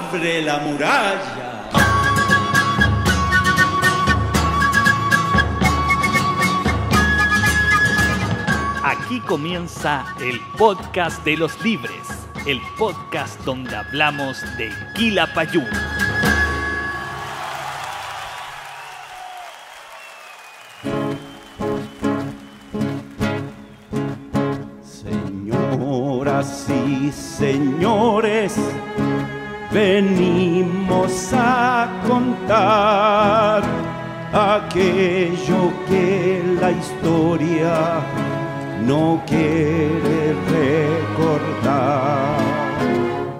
abre la muralla. Aquí comienza el podcast de los libres, el podcast donde hablamos de Quilapayún. Señoras y señores, venimos a contar aquello que la historia no quiere recordar.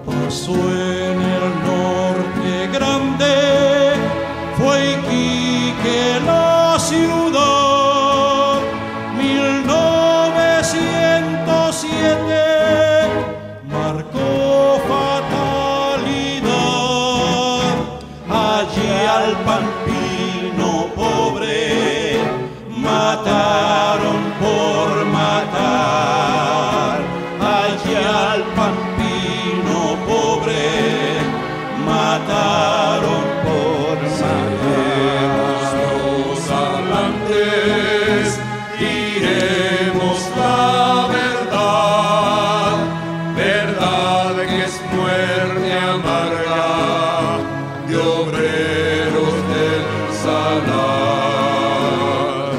Pasó en el norte grande, fue Iquique la ciudad, 1907 marcó fatalidad. Allí al pampino pobre mataron por matar. Allí al pampino pobre mataron por matar. Los hablantes diremos la verdad, verdad que es muerte amarga de obreros del salar.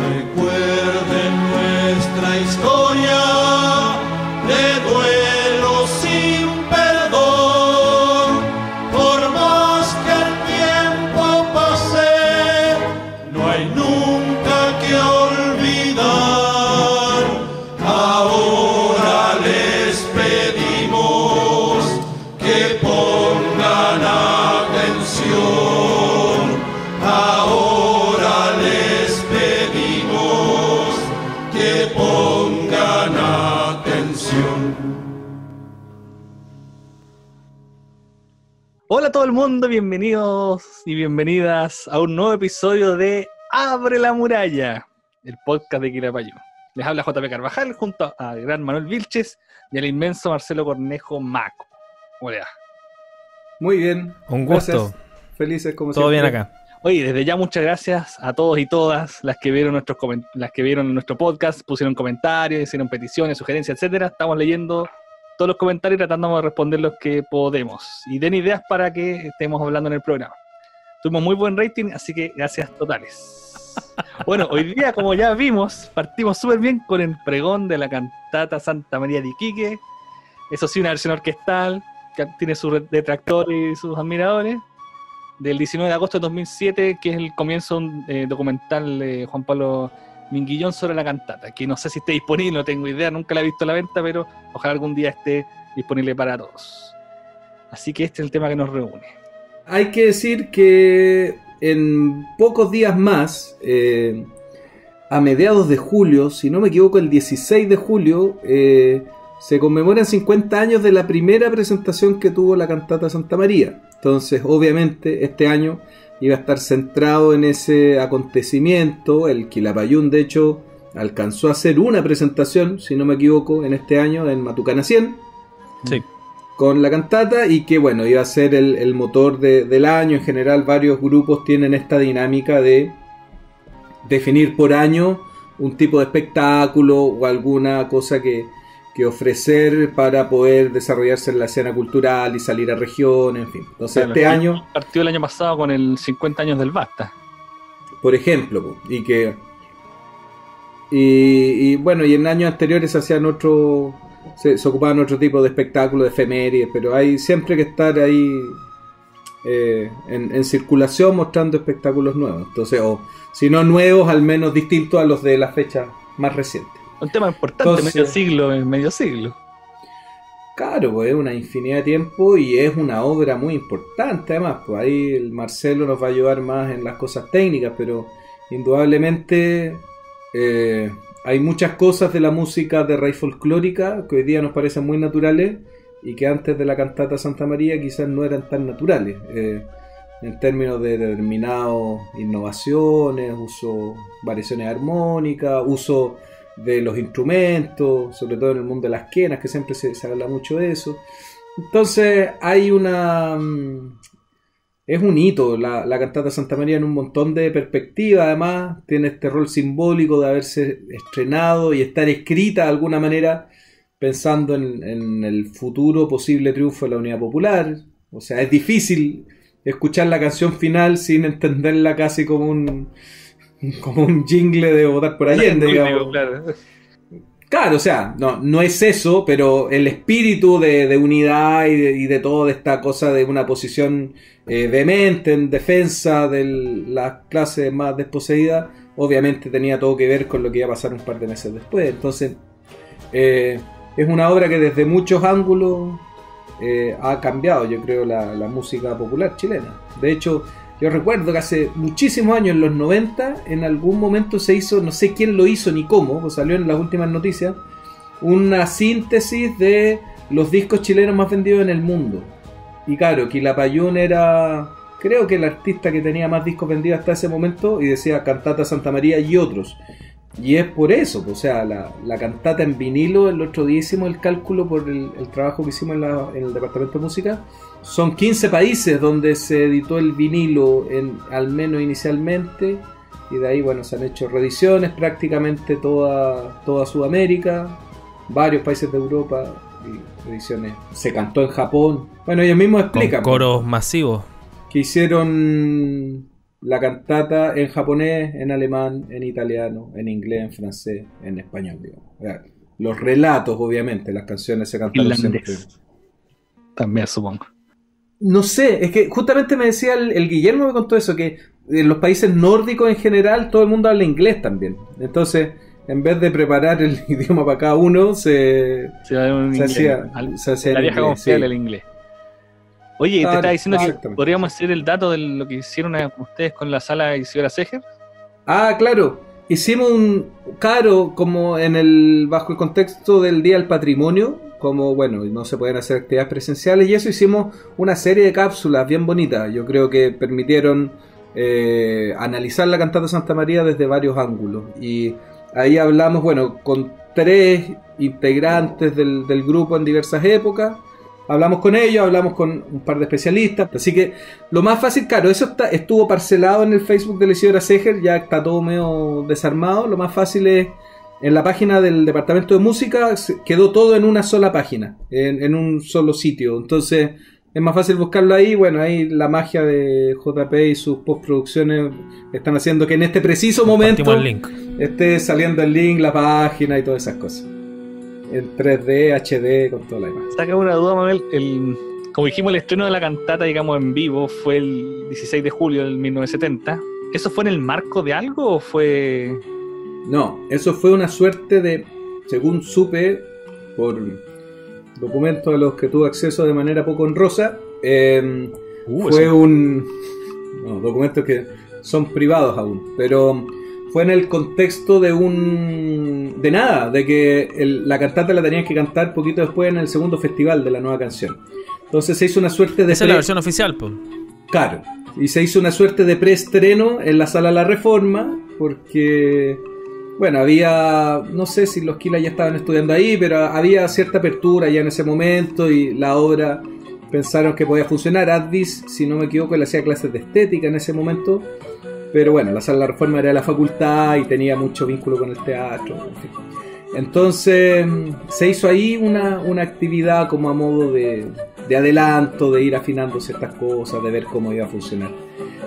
Recuerden nuestra historia de duelo sin perdón, por más que el tiempo pase, no hay nunca que olvidar. Ahora les pedimos que pongan atención. Ahora les pedimos que pongan atención. Hola a todo el mundo, bienvenidos y bienvenidas a un nuevo episodio de Abre la Muralla, el podcast de Quilapayún. Les habla JP Carvajal junto al gran Manuel Vilches y al inmenso Marcelo Cornejo Maco. ¿Cómo le va? Muy bien. Un gusto. Gracias. Felices como Todo siempre. bien acá. Oye, desde ya muchas gracias a todos y todas las que vieron nuestro podcast, pusieron comentarios, hicieron peticiones, sugerencias, etcétera. Estamos leyendo todos los comentarios y tratando de responder los que podemos. Y den ideas para que estemos hablando en el programa. Tuvimos muy buen rating, así que gracias totales. Bueno, hoy día, como ya vimos, partimos súper bien con el pregón de la cantata Santa María de Iquique. Eso sí, una versión orquestal, que tiene sus detractores y sus admiradores. Del 19 de agosto de 2007, que es el comienzo de un documental de Juan Pablo Minguillón sobre la cantata, que no sé si esté disponible, no tengo idea, nunca la he visto a la venta, pero ojalá algún día esté disponible para todos. Así que este es el tema que nos reúne. Hay que decir que en pocos días más, a mediados de julio, si no me equivoco, el 16 de julio, se conmemoran 50 años de la primera presentación que tuvo la cantata Santa María. Entonces, obviamente, este año iba a estar centrado en ese acontecimiento. El Quilapayún, de hecho, alcanzó a hacer una presentación, si no me equivoco, en este año en Matucana 100. Sí. Con la cantata, y que bueno, iba a ser el motor del año. En general, varios grupos tienen esta dinámica de definir por año un tipo de espectáculo o alguna cosa que ofrecer para poder desarrollarse en la escena cultural y salir a regiones, en fin. Entonces, Claro, este año, partió el año pasado con el 50 años del Basta. por ejemplo, y bueno, y en años anteriores se hacían se ocupaban otro tipo de espectáculos, de efemérides, pero hay siempre que estar ahí en circulación mostrando espectáculos nuevos. Entonces, o si no nuevos, al menos distintos a los de la fecha más reciente. Un tema importante, Entonces, medio siglo. Claro, pues es una infinidad de tiempo y es una obra muy importante además. Pues ahí el Marcelo nos va a ayudar más en las cosas técnicas, pero indudablemente hay muchas cosas de la música de raíz folclórica que hoy día nos parecen muy naturales y que antes de la cantata Santa María quizás no eran tan naturales. En términos de determinadas innovaciones, uso variaciones armónicas, uso de los instrumentos, sobre todo en el mundo de las quenas, que siempre se habla mucho de eso. Entonces hay una... Es un hito la cantata Santa María en un montón de perspectivas. Además tiene este rol simbólico de haberse estrenado y estar escrita de alguna manera pensando en el futuro posible triunfo de la Unidad Popular. O sea, es difícil escuchar la canción final sin entenderla casi como un jingle de Votar por Allende, digamos. Claro, o sea, no es eso, pero el espíritu de unidad y de toda esta cosa de una posición vehemente en defensa de las clases más desposeídas, obviamente tenía todo que ver con lo que iba a pasar un par de meses después. Entonces, es una obra que desde muchos ángulos ha cambiado, yo creo, la música popular chilena. De hecho, yo recuerdo que hace muchísimos años, en los 90, en algún momento se hizo, no sé quién lo hizo ni cómo, pues salió en las últimas noticias, una síntesis de los discos chilenos más vendidos en el mundo. Y claro, Quilapayún era, creo que el artista que tenía más discos vendidos hasta ese momento, y decía Cantata Santa María y otros. Y es por eso, o sea, la cantata en vinilo, el otro día hicimos el cálculo por el trabajo que hicimos en el departamento de música. Son 15 países donde se editó el vinilo, al menos inicialmente, y de ahí, bueno, se han hecho reediciones prácticamente toda Sudamérica, varios países de Europa, y ediciones. Se cantó en Japón. Bueno, ellos mismos explican. Con coros masivos. Que hicieron la cantata en japonés, en alemán, en italiano, en inglés, en francés, en español, digamos. Los relatos, obviamente, las canciones se cantaron siempre. También, supongo. No sé, es que justamente me decía el Guillermo, me contó eso, que en los países nórdicos en general todo el mundo habla inglés también. Entonces, en vez de preparar el idioma para cada uno, se hacía la vieja confiable el inglés. Oye, te estaba diciendo que podríamos hacer el dato de lo que hicieron ustedes con la sala Isidora Seger. Ah, claro. Hicimos como bajo el contexto del Día del Patrimonio, como, bueno, no se pueden hacer actividades presenciales, y eso hicimos una serie de cápsulas bien bonitas. Yo creo que permitieron analizar la cantata Santa María desde varios ángulos. Y ahí hablamos, bueno, con 3 integrantes del grupo en diversas épocas. Hablamos con ellos, hablamos con un par de especialistas. Así que lo más fácil, claro, eso estuvo parcelado en el Facebook de la Isidora Seger, ya está todo medio desarmado. Lo más fácil es, en la página del departamento de música, quedó todo en una sola página, en un solo sitio. Entonces es más fácil buscarlo ahí. Bueno, ahí la magia de JP y sus postproducciones están haciendo que en este preciso momento esté saliendo el link, la página y todas esas cosas. En 3D, HD, con toda la imagen. Saca una duda, Manuel. Como dijimos, el estreno de la cantata, digamos, en vivo fue el 16 de julio del 1970. ¿Eso fue en el marco de algo o fue...? No, eso fue una suerte de, según supe, por documentos a los que tuve acceso de manera poco honrosa, fue documentos que son privados aún, pero... Fue en el contexto de que la cantata la tenían que cantar poquito después en el segundo festival de la nueva canción. Entonces se hizo una suerte de... Esa es la versión oficial, pues. Claro. Y se hizo una suerte de preestreno en la Sala La Reforma, porque, bueno, había... No sé si los Quilas ya estaban estudiando ahí, pero había cierta apertura ya en ese momento y la obra pensaron que podía funcionar. Advis, si no me equivoco, le hacía clases de estética en ese momento. Pero bueno, la Sala de la Reforma era de la facultad y tenía mucho vínculo con el teatro, en fin. Entonces se hizo ahí una actividad como a modo de adelanto, de ir afinando ciertas cosas, de ver cómo iba a funcionar.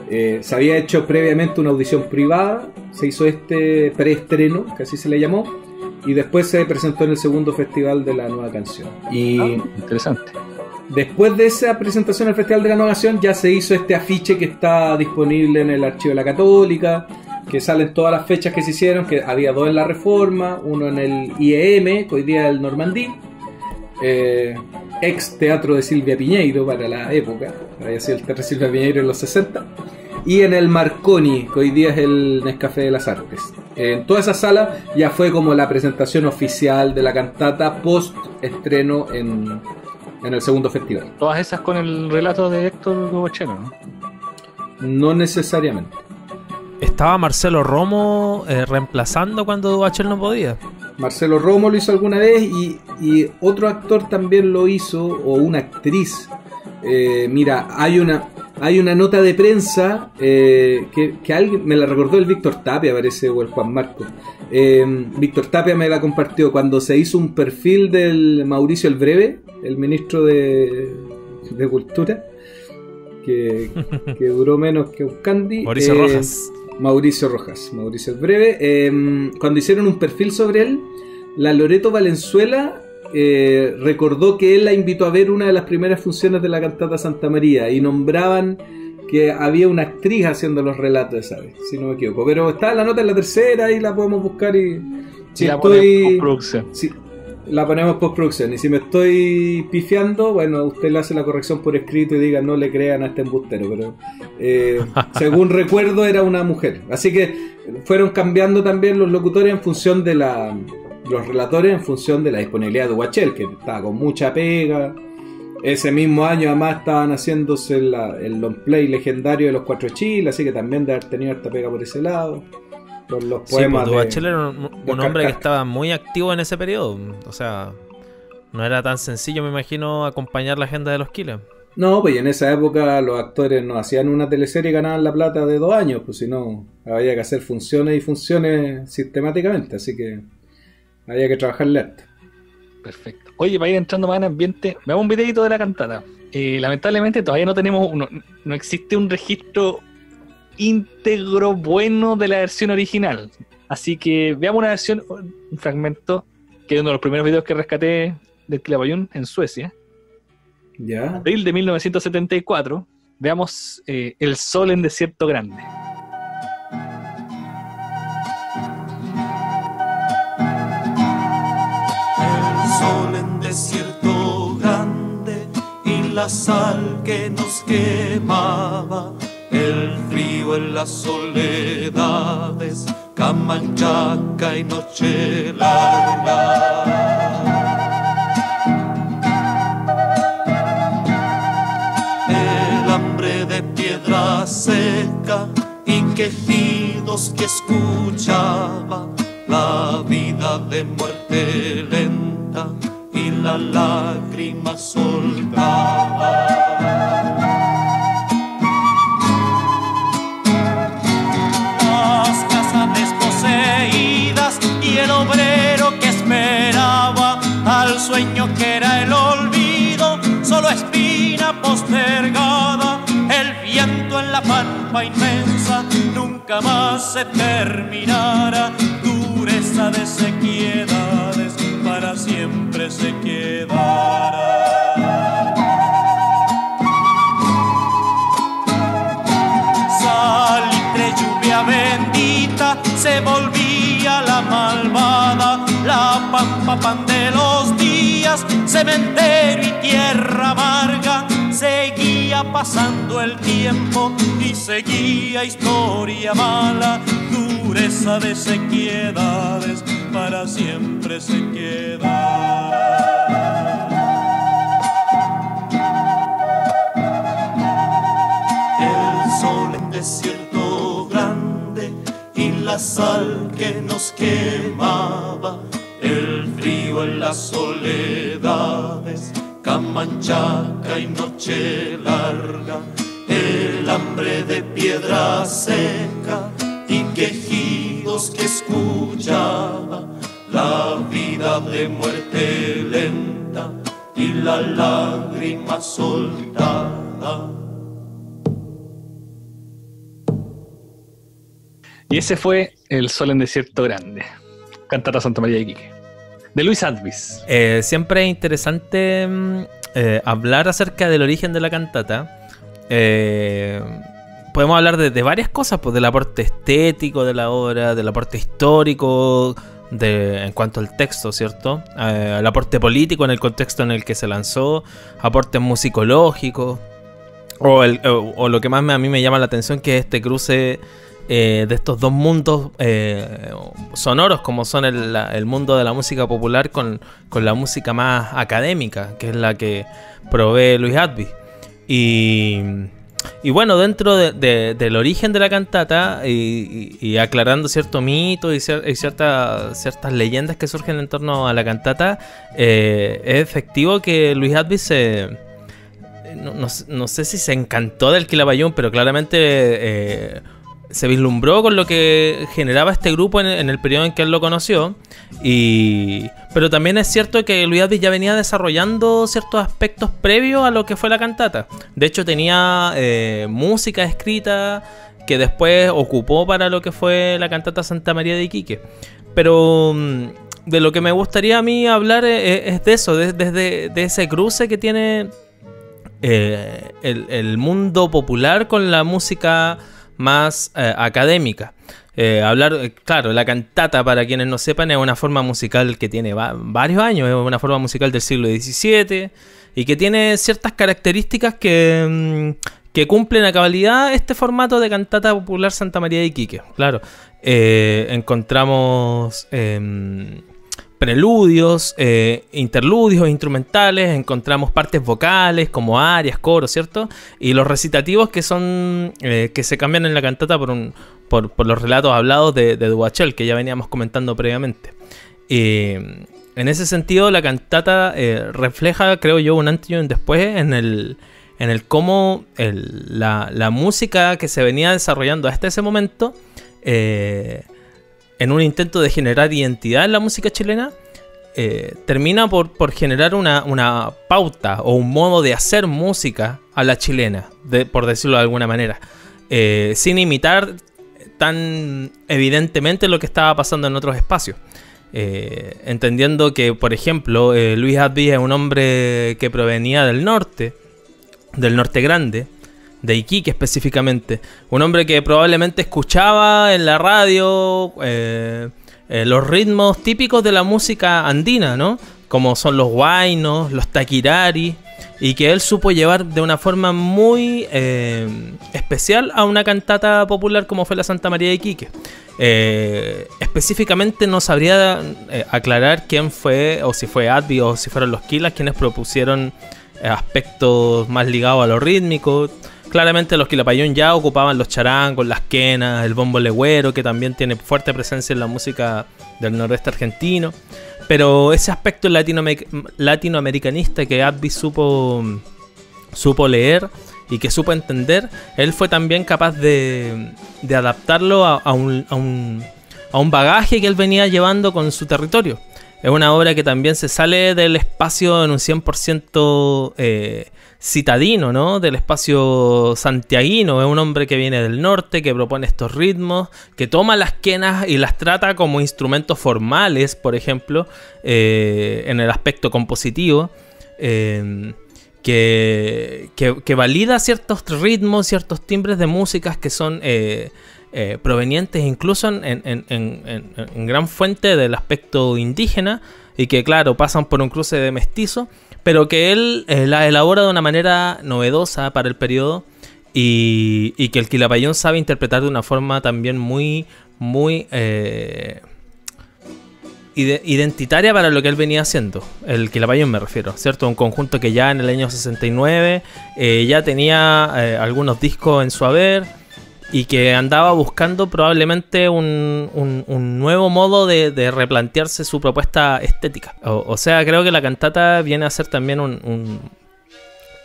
Se había hecho previamente una audición privada, se hizo este preestreno, que así se le llamó, y después se presentó en el segundo festival de la nueva canción. Y interesante. Después de esa presentación al Festival de la Nueva Canción ya se hizo este afiche que está disponible en el Archivo de la Católica, que salen todas las fechas que se hicieron, que había 2 en la Reforma, uno en el IEM, que hoy día es el Normandí, ex teatro de Silvia Piñeiro para la época, había sido el teatro de Silvia Piñeiro en los 60, y en el Marconi, que hoy día es el Nescafé de las Artes. En toda esa sala ya fue como la presentación oficial de la cantata post estreno en el segundo festival. Todas esas con el relato de Héctor Bochero, ¿no? No necesariamente. ¿Estaba Marcelo Romo reemplazando cuando Bachel no podía? Marcelo Romo lo hizo alguna vez y otro actor también lo hizo, o una actriz. Mira, hay una nota de prensa que alguien me la recordó, el Víctor Tapia parece, o el Juan Marco. Víctor Tapia me la compartió cuando se hizo un perfil del Mauricio el Breve, el ministro de Cultura, que duró menos que un candy. Mauricio Rojas. Mauricio el Breve. Cuando hicieron un perfil sobre él, la Loreto Valenzuela recordó que él la invitó a ver una de las primeras funciones de la cantata Santa María y nombraban que había una actriz haciendo los relatos esa vez, si no me equivoco. Pero está la nota en la tercera y la podemos buscar y si la ponemos postproducción. La ponemos postproducción. Y si me estoy pifiando, bueno, usted le hace la corrección por escrito y diga no le crean a este embustero. Pero según recuerdo era una mujer. Así que fueron cambiando también los locutores en función de los relatores en función de la disponibilidad de Huachel, que estaba con mucha pega. Ese mismo año además estaban haciéndose el long play legendario de los Cuatro Chiles, así que también de haber tenido esta pega por ese lado. Por los poemas Huachel era un hombre que estaba muy activo en ese periodo. O sea, no era tan sencillo, me imagino, acompañar la agenda de los Quiles. No, pues en esa época los actores no hacían una teleserie y ganaban la plata de 2 años, pues si no, había que hacer funciones y funciones sistemáticamente, así que había que trabajarle harto. Perfecto. Oye, para ir entrando más en ambiente, veamos un videito de la cantata. Lamentablemente todavía no tenemos no existe un registro íntegro bueno de la versión original. Así que veamos una versión, un fragmento, que es uno de los primeros videos que rescaté del Quilapayún en Suecia. Ya. Abril de 1974. Veamos El Sol en Desierto Grande. Sol en desierto grande y la sal que nos quemaba, el frío en las soledades, Camanchaca y noche larga. El hambre de piedra seca y quejidos que escuchaba, la vida de muerte lenta y la lágrima soltaba. Las casas desposeídas y el obrero que esperaba al sueño que era el olvido, solo espina postergada, el viento en la pampa inmensa, nunca más se terminará, dureza de sequedades, para siempre se quedará. Salitre, lluvia bendita, se volvía la malvada, la pampa pan de los días, cementerio y tierra amarga. Seguía pasando el tiempo y seguía historia mala, dureza de sequedades, para siempre se quedará. El sol en desierto grande y la sal que nos quemaba, el frío en las soledades, Camanchaca y noche larga, el hambre de piedra seca y quejidos que escuchaba, la vida de muerte lenta y la lágrima soltada. Y ese fue El Sol en Desierto Grande, cantata Santa María de Iquique, de Luis Advis. Siempre es interesante hablar acerca del origen de la cantata. Podemos hablar de varias cosas, pues del aporte estético de la obra, del aporte histórico en cuanto al texto, ¿cierto? El aporte político en el contexto en el que se lanzó, aportes musicológicos, o lo que más a mí me llama la atención, que es este cruce de estos dos mundos sonoros, como son el mundo de la música popular con la música más académica, que es la que provee Luis Advis. Y bueno, dentro del origen de la cantata y aclarando cierto mito y ciertas leyendas que surgen en torno a la cantata, es efectivo que Luis Advis no sé si se encantó del Quilapayún, pero claramente se vislumbró con lo que generaba este grupo en el periodo en que él lo conoció. Pero también es cierto que Luis Advis ya venía desarrollando ciertos aspectos previos a lo que fue la cantata. De hecho tenía música escrita que después ocupó para lo que fue la cantata Santa María de Iquique. Pero de lo que me gustaría a mí hablar es de eso, de ese cruce que tiene el mundo popular con la música más académica. Claro, la cantata, para quienes no sepan, es una forma musical que tiene varios años, es una forma musical del siglo XVII y que tiene ciertas características que cumplen a cabalidad este formato de cantata popular Santa María de Iquique. Claro, encontramos preludios, interludios instrumentales, encontramos partes vocales como arias, coros, ¿cierto? Y los recitativos que son que se cambian en la cantata por los relatos hablados de Duhachel, que ya veníamos comentando previamente. En ese sentido, la cantata refleja, creo yo, un antes y un después en el cómo la música que se venía desarrollando hasta ese momento, en un intento de generar identidad en la música chilena, termina por generar una pauta o un modo de hacer música a la chilena, por decirlo de alguna manera, sin imitar tan evidentemente lo que estaba pasando en otros espacios. Entendiendo que, por ejemplo, Luis Advis es un hombre que provenía del norte grande, de Iquique específicamente, un hombre que probablemente escuchaba en la radio los ritmos típicos de la música andina, ¿no? Como son los huaynos, los taquirari, y que él supo llevar de una forma muy especial a una cantata popular como fue la Santa María de Iquique. Específicamente no sabría aclarar quién fue, o si fue Advis o si fueron los Quilas quienes propusieron aspectos más ligados a lo rítmico. Claramente los Quilapayún ya ocupaban los charangos, las quenas, el bombo legüero, que también tiene fuerte presencia en la música del noroeste argentino. Pero ese aspecto latinoamericanista que Advis supo leer y que supo entender, él fue también capaz de adaptarlo a un bagaje que él venía llevando con su territorio. Es una obra que también se sale del espacio en un 100% citadino, ¿no? Del espacio santiaguino. Es un hombre que viene del norte, que propone estos ritmos, que toma las quenas y las trata como instrumentos formales, por ejemplo, en el aspecto compositivo, que valida ciertos ritmos, ciertos timbres de músicas que son provenientes incluso en gran fuente del aspecto indígena, y que claro, pasan por un cruce de mestizo, pero que él la elabora de una manera novedosa para el periodo, y que el Quilapayún sabe interpretar de una forma también muy identitaria para lo que él venía haciendo. El Quilapayún me refiero, ¿cierto? Un conjunto que ya en el año 69 ya tenía algunos discos en su haber, y que andaba buscando probablemente un nuevo modo de replantearse su propuesta estética. O sea, creo que la cantata viene a ser también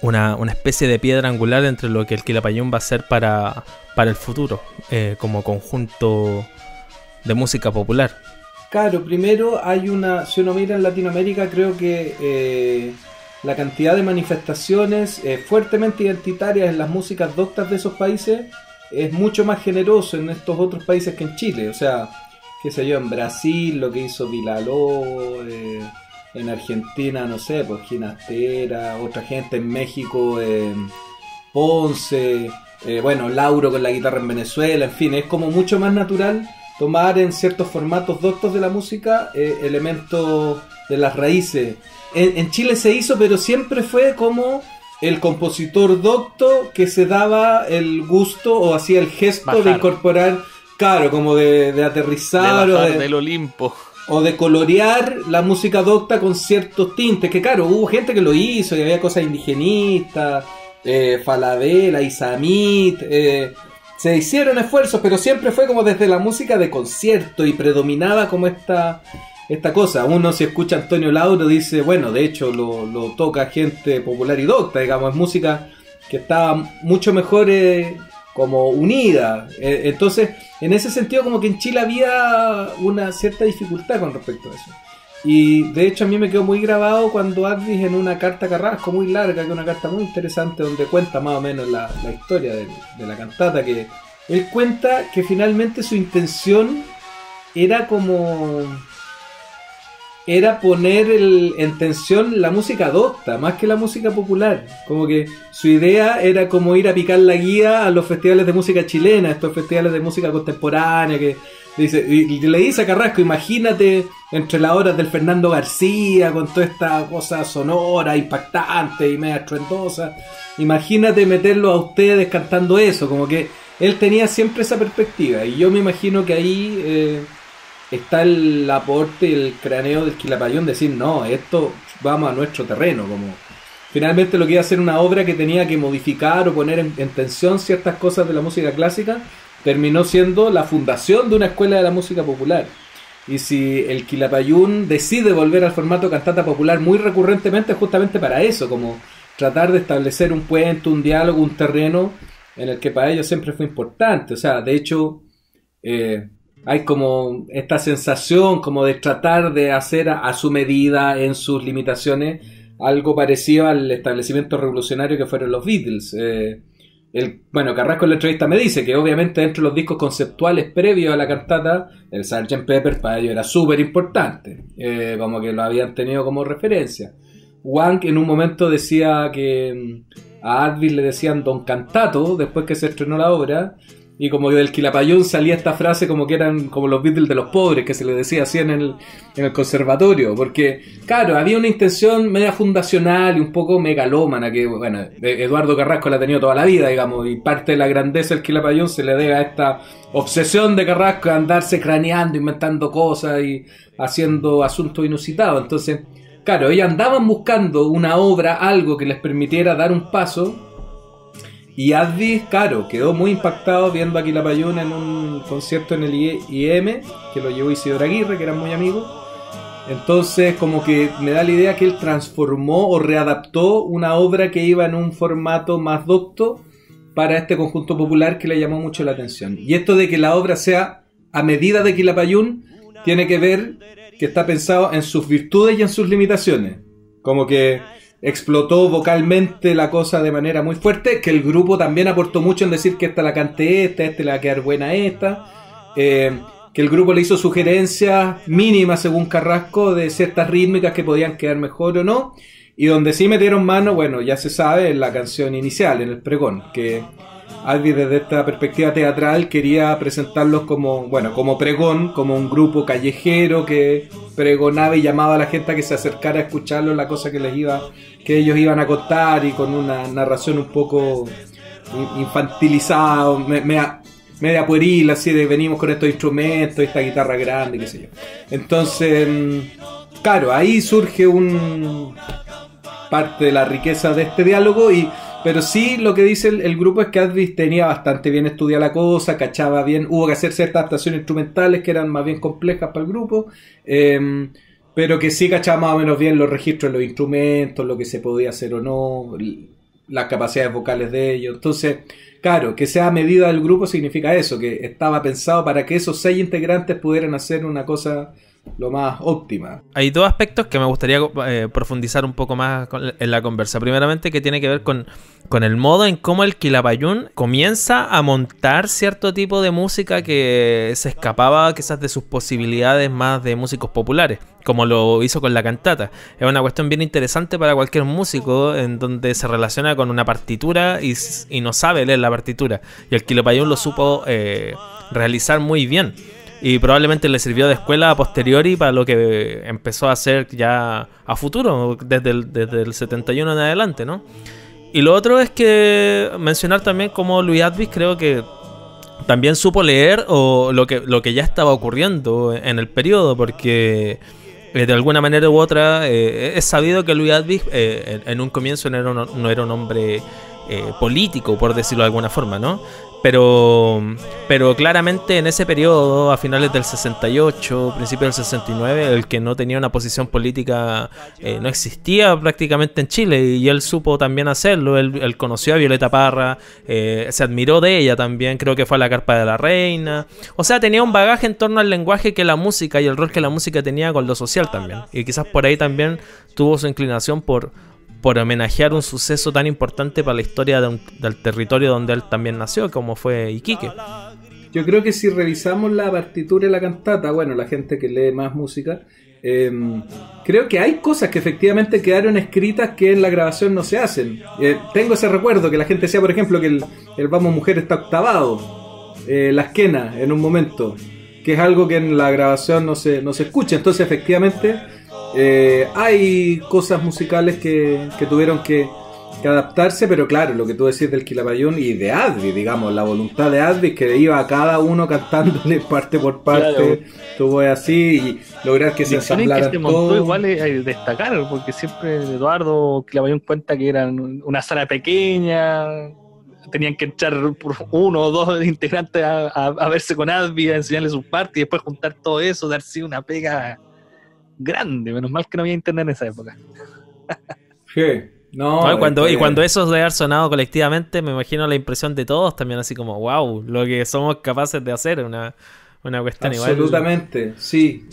una especie de piedra angular entre lo que el Quilapayún va a ser para el futuro, como conjunto de música popular. Claro, primero si uno mira en Latinoamérica, creo que la cantidad de manifestaciones fuertemente identitarias en las músicas doctas de esos países es mucho más generoso en estos otros países que en Chile. O sea, qué sé yo, en Brasil lo que hizo Vilaló, en Argentina, no sé, pues Ginastera, otra gente en México, Ponce, bueno, Lauro con la guitarra en Venezuela, en fin, es como mucho más natural tomar en ciertos formatos doctos de la música elementos de las raíces. En Chile se hizo, pero siempre fue como el compositor docto que se daba el gusto o hacía el gesto de incorporar, claro, como de aterrizar, de bajar del Olimpo, o de colorear la música docta con ciertos tintes, que claro, hubo gente que lo hizo y había cosas indigenistas, Falabella, Isamit, se hicieron esfuerzos, pero siempre fue como desde la música de concierto y predominaba como esta cosa. Uno, si escucha a Antonio Lauro, dice, bueno, de hecho lo toca gente popular y docta, digamos, es música que estaba mucho mejor como unida. Entonces, en ese sentido, como que en Chile había una cierta dificultad con respecto a eso. Y de hecho a mí me quedó muy grabado cuando Advis, en una carta a Carrasco muy larga, que es una carta muy interesante donde cuenta más o menos la historia de la cantata, que él cuenta que finalmente su intención era poner en tensión la música docta más que la música popular. Como que su idea era como ir a picar la guía a los festivales de música chilena, estos festivales de música contemporánea que dice, y le dice a Carrasco, imagínate entre las horas del Fernando García con toda esta cosa sonora, impactante y media estruendosa, imagínate meterlo a ustedes cantando eso. Como que él tenía siempre esa perspectiva, y yo me imagino que ahí está el aporte, el craneo del Quilapayún, decir, no, esto vamos a nuestro terreno, como finalmente lo que iba a ser una obra que tenía que modificar o poner en tensión ciertas cosas de la música clásica, terminó siendo la fundación de una escuela de la música popular. Y si el Quilapayún decide volver al formato cantata popular muy recurrentemente, es justamente para eso, como tratar de establecer un puente, un diálogo, un terreno en el que para ellos siempre fue importante. O sea, de hecho, hay como esta sensación como de tratar de hacer a su medida, en sus limitaciones, algo parecido al establecimiento revolucionario que fueron los Beatles. Bueno, Carrasco en la entrevista me dice que obviamente dentro de los discos conceptuales previos a la cantata, el Sgt. Pepper para ellos era súper importante, como que lo habían tenido como referencia. Wank en un momento decía que a Advis le decían Don Cantato después que se estrenó la obra, y como del Quilapayún salía esta frase como que eran como los Beatles de los pobres, que se le decía así en el conservatorio, porque claro, había una intención media fundacional y un poco megalómana, que bueno, Eduardo Carrasco la ha tenido toda la vida, digamos, y parte de la grandeza del Quilapayún se le debe a esta obsesión de Carrasco de andarse craneando, inventando cosas y haciendo asuntos inusitados. Entonces, claro, ellos andaban buscando una obra, algo que les permitiera dar un paso. Y Advis, claro, quedó muy impactado viendo a Quilapayún en un concierto en el IEM, que lo llevó Isidoro Aguirre, que eran muy amigos. Entonces, como que me da la idea que él transformó o readaptó una obra que iba en un formato más docto para este conjunto popular que le llamó mucho la atención. Y esto de que la obra sea a medida de Quilapayún tiene que ver que está pensado en sus virtudes y en sus limitaciones. Como que explotó vocalmente la cosa de manera muy fuerte, que el grupo también aportó mucho en decir que esta la cante esta le va a quedar buena esta, que el grupo le hizo sugerencias mínimas según Carrasco de ciertas rítmicas que podían quedar mejor o no, y donde sí metieron mano, bueno, ya se sabe, en la canción inicial, en el pregón, que Advis desde esta perspectiva teatral quería presentarlos como, bueno, como pregón, como un grupo callejero que pregonaba y llamaba a la gente a que se acercara a escucharlo, la cosa que ellos iban a contar, y con una narración un poco infantilizada, media pueril, así de venimos con estos instrumentos, esta guitarra grande, qué sé yo. Entonces, claro, ahí surge parte de la riqueza de este diálogo. Pero sí, lo que dice el grupo es que Advis tenía bastante bien estudiada la cosa, cachaba bien, hubo que hacer ciertas adaptaciones instrumentales que eran más bien complejas para el grupo, pero que sí cachaba más o menos bien los registros de los instrumentos, lo que se podía hacer o no, las capacidades vocales de ellos. Entonces, claro, que sea a medida del grupo significa eso, que estaba pensado para que esos 6 integrantes pudieran hacer una cosa lo más óptima. Hay dos aspectos que me gustaría profundizar un poco más en la conversa. Primeramente, que tiene que ver con el modo en cómo el Quilapayún comienza a montar cierto tipo de música que se escapaba quizás de sus posibilidades más de músicos populares, como lo hizo con la cantata. Es una cuestión bien interesante para cualquier músico, en donde se relaciona con una partitura y no sabe leer la partitura, y el Quilapayún lo supo realizar muy bien. Y probablemente le sirvió de escuela a posteriori para lo que empezó a hacer ya a futuro, desde el 71 en adelante, ¿no? Y lo otro es que mencionar también como Luis Advis creo que también supo leer lo que ya estaba ocurriendo en el periodo, porque de alguna manera u otra es sabido que Luis Advis en un comienzo no era un hombre político, por decirlo de alguna forma, ¿no? Pero claramente en ese periodo, a finales del 68, principios del 69, el que no tenía una posición política no existía prácticamente en Chile, y él supo también hacerlo. Él conoció a Violeta Parra, se admiró de ella también, creo que fue a la Carpa de la Reina. O sea, tenía un bagaje en torno al lenguaje que la música y el rol que la música tenía con lo social también. Y quizás por ahí también tuvo su inclinación por homenajear un suceso tan importante para la historia del territorio donde él también nació, como fue Iquique. Yo creo que si revisamos la partitura y la cantata, bueno, la gente que lee más música, creo que hay cosas que efectivamente quedaron escritas que en la grabación no se hacen. Tengo ese recuerdo que la gente decía, por ejemplo, que el Vamos Mujer está octavado, la esquena en un momento, que es algo que en la grabación no se escucha. Entonces efectivamente hay cosas musicales que tuvieron que adaptarse, pero claro, lo que tú decís del Quilapayún y de Advi, digamos, la voluntad de Advi, que iba a cada uno cantándole parte por parte, claro, tuvo así, y lograr que se ensamblara todo. Igual hay destacar, porque siempre Eduardo Quilapayún cuenta que eran una sala pequeña, tenían que echar por uno o dos integrantes a verse con Advi, a enseñarle sus partes, y después juntar todo eso, darse una pega grande. Menos mal que no había internet en esa época. Sí. No, y cuando eso debe haber sonado colectivamente, me imagino la impresión de todos también, así como wow, lo que somos capaces de hacer, una cuestión absolutamente, igual. Sí.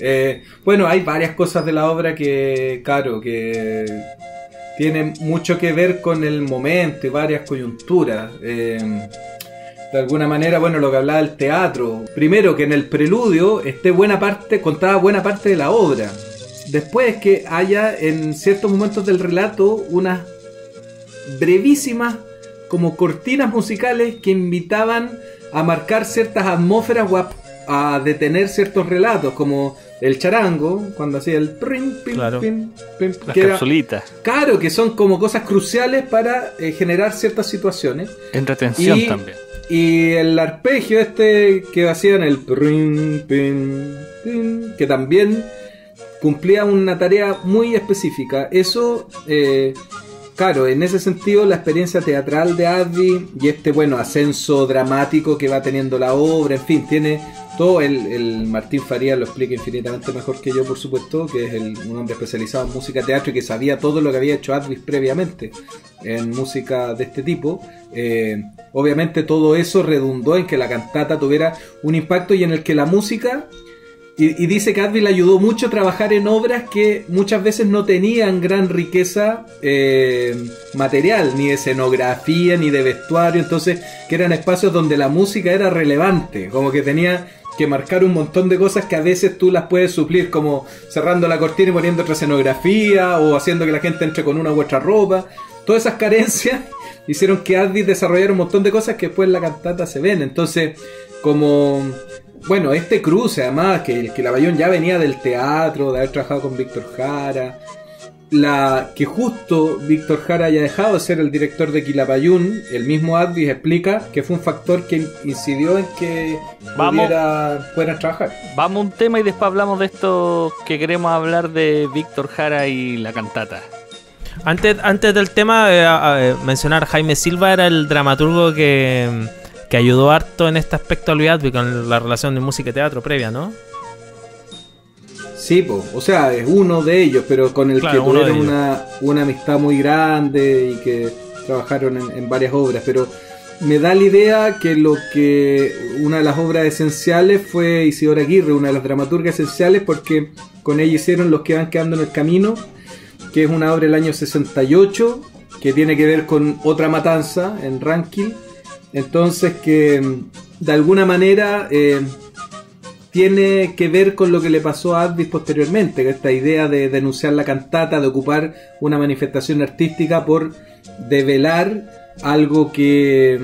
Bueno, hay varias cosas de la obra que, claro, que tienen mucho que ver con el momento y varias coyunturas. De alguna manera, bueno, lo que hablaba del teatro, primero que en el preludio contaba buena parte de la obra. Después que haya en ciertos momentos del relato unas brevísimas como cortinas musicales que invitaban a marcar ciertas atmósferas o a detener ciertos relatos, como el charango, cuando hacía el prim, pim, claro, pim, pim, las capsulitas. Claro, que son como cosas cruciales para generar ciertas situaciones. Entretención también. Y el arpegio que hacían el prim, pim, pim, que también cumplía una tarea muy específica. Eso, claro, en ese sentido la experiencia teatral de Advi y ascenso dramático que va teniendo la obra, en fin, tiene todo. El Martín Farías lo explica infinitamente mejor que yo, por supuesto, que es un hombre especializado en música teatro y que sabía todo lo que había hecho Advi previamente en música de este tipo. Obviamente todo eso redundó en que la cantata tuviera un impacto y en el que la música... Y dice que Advi le ayudó mucho a trabajar en obras que muchas veces no tenían gran riqueza material, ni de escenografía, ni de vestuario, entonces que eran espacios donde la música era relevante, como que tenía que marcar un montón de cosas que a veces tú las puedes suplir, como cerrando la cortina y poniendo otra escenografía, o haciendo que la gente entre con una u otra ropa. Todas esas carencias hicieron que Advi desarrollara un montón de cosas que después en la cantata se ven. Entonces, como... Bueno, este cruce además, que el Quilapayún ya venía del teatro, de haber trabajado con Víctor Jara, que justo Víctor Jara haya dejado de ser el director de Quilapayún, el mismo Advi explica que fue un factor que incidió en que pudieran trabajar. Vamos a un tema y después hablamos de esto que queremos hablar de Víctor Jara y la cantata. Antes del tema, mencionar a Jaime Silva, era el dramaturgo que ayudó harto en este aspecto a Luis Advi con la relación de música y teatro previa, ¿no? Sí, o sea, es uno de ellos, pero con el que tuvieron una amistad muy grande y que trabajaron en varias obras. Pero me da la idea que una de las obras esenciales fue Isidora Aguirre, una de las dramaturgas esenciales, porque con ella hicieron Los que van quedando en el camino, que es una obra del año 68, que tiene que ver con otra matanza en Ranquil. Entonces que de alguna manera tiene que ver con lo que le pasó a Advi posteriormente, que esta idea de denunciar la cantata, de ocupar una manifestación artística por develar algo que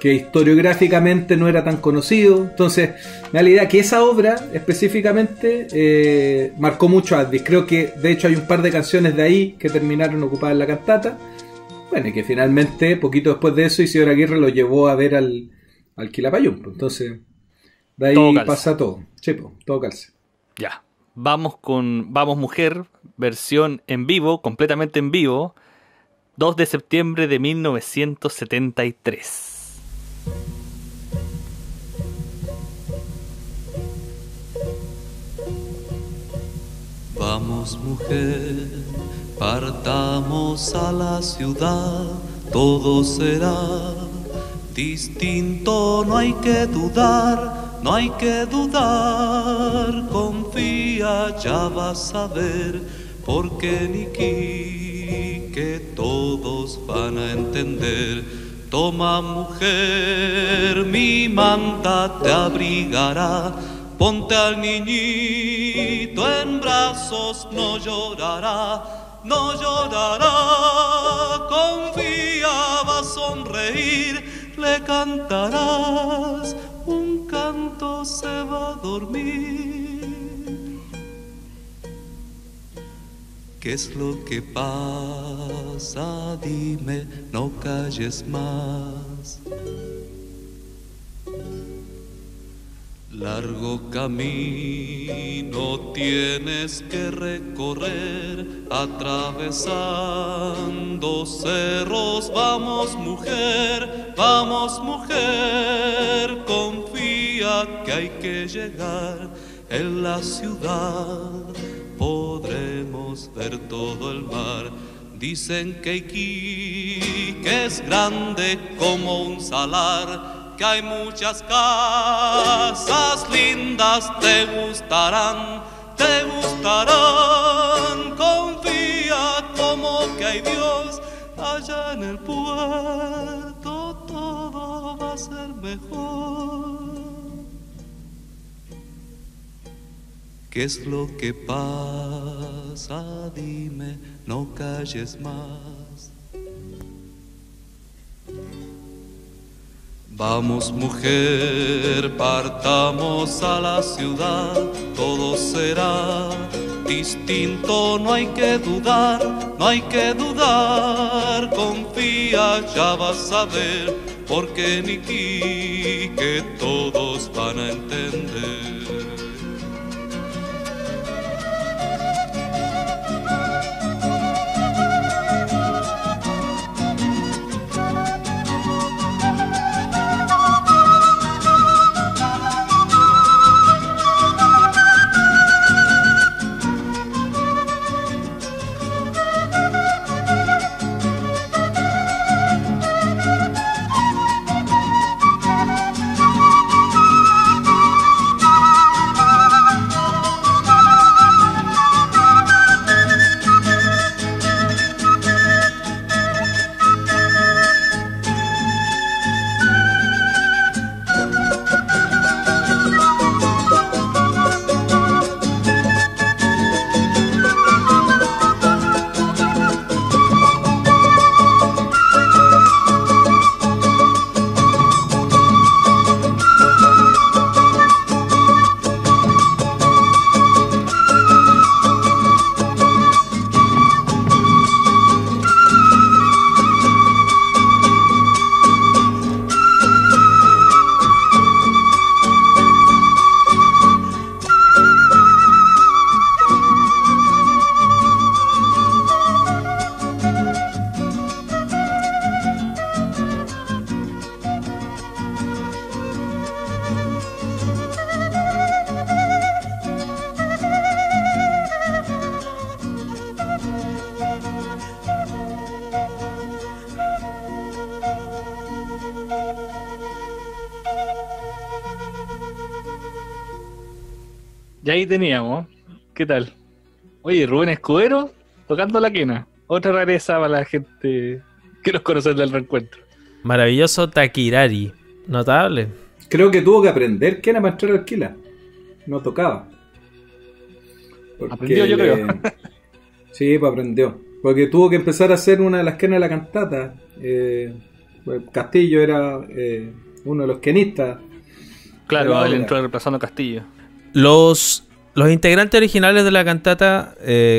historiográficamente no era tan conocido. Entonces me da la idea que esa obra específicamente marcó mucho a Advi. Creo que de hecho hay un par de canciones de ahí que terminaron ocupadas en la cantata. Bueno, y que finalmente, poquito después de eso, Isidora Aguirre lo llevó a ver al Quilapayún. Entonces, de ahí todo pasa todo. Sí, todo calza. Ya. Vamos con Vamos Mujer, versión en vivo, completamente en vivo. 2 de septiembre de 1973. Vamos, mujer, partamos a la ciudad, todo será distinto, no hay que dudar, no hay que dudar, confía, ya vas a ver, porque Niki, que todos van a entender. Toma, mujer, mi manta te abrigará, ponte al niñito en brazos, no llorará, no llorará, confía, va a sonreír, le cantarás, un canto se va a dormir. ¿Qué es lo que pasa? Dime, no calles más. Largo camino tienes que recorrer, atravesando cerros. Vamos, mujer, confía que hay que llegar. En la ciudad podremos ver todo el mar. Dicen que Iquique es grande como un salar, que hay muchas casas lindas, te gustarán, confía como que hay Dios allá en el puerto, todo va a ser mejor. ¿Qué es lo que pasa? Dime, no calles más. Vamos, mujer, partamos a la ciudad, todo será distinto, no hay que dudar, no hay que dudar, confía, ya vas a ver, porque Niki, que todos van a entender. Y ahí teníamos, ¿qué tal? Oye, Rubén Escudero tocando la quena. Otra rareza para la gente que nos conoce del reencuentro. Maravilloso Takirari. Notable. Creo que tuvo que aprender que era para entrar al Quila. No tocaba. Aprendió, yo creo. Sí, pues aprendió. Porque tuvo que empezar a hacer una de las quenas de la cantata. Castillo era uno de los quenistas. Claro, él entró reemplazando a Castillo. Los integrantes originales de la cantata,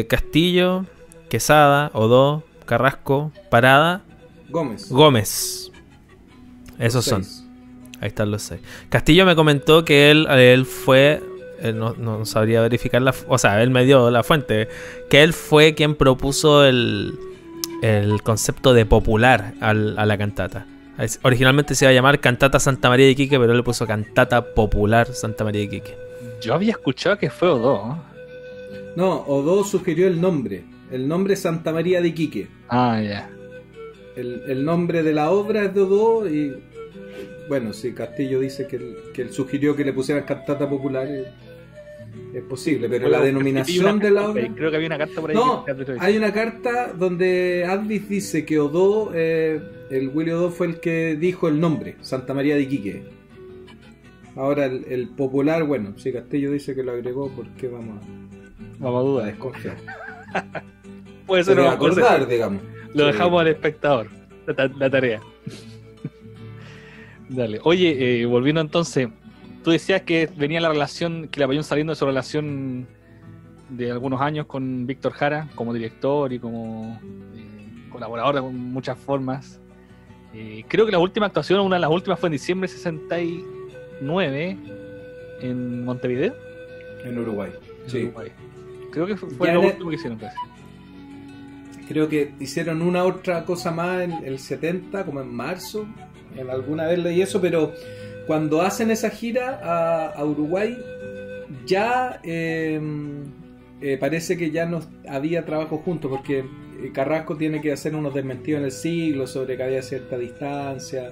Castillo, Quesada, Odó, Carrasco, Parada, Gómez. Esos son. Ahí están los 6. Castillo me comentó que él fue, no sabría verificar o sea, él me dio la fuente, que él fue quien propuso el el concepto de popular a la cantata. Originalmente se iba a llamar Cantata Santa María de Iquique, pero él le puso Cantata Popular Santa María de Iquique. Yo había escuchado que fue Odó, ¿no? No, Odó sugirió el nombre Santa María de Iquique. Ah, ya. El nombre de la obra es de Odó y bueno, si Castillo dice que él sugirió que le pusieran Cantata Popular, es posible, pero Bueno, la denominación de la obra... Creo que había una carta por ahí. No, que hay una carta donde Advis dice que Odó, el Willy Odó fue el que dijo el nombre, Santa María de Iquique. Ahora el popular, bueno, si Castillo dice que lo agregó, ¿por qué vamos Vamos a a dudar. desconfiar? Puede ser Se debe una cosa. acordar, digamos. Lo Sí. dejamos al espectador, la tarea. Dale. Oye, volviendo entonces, tú decías que venía la relación, que Quilapayún saliendo de su relación de algunos años con Víctor Jara, como director y como colaborador de muchas formas. Creo que la última actuación, una de las últimas, fue en diciembre de 69 en Montevideo. En Uruguay. en Sí. Uruguay. Creo que fue Ya lo en último que hicieron casi. Creo que hicieron una otra cosa más en el 70, como en marzo. En alguna vez leí eso, pero cuando hacen esa gira a Uruguay, ya parece que ya no había trabajo juntos, porque Carrasco tiene que hacer unos desmentidos en el siglo sobre que había cierta distancia.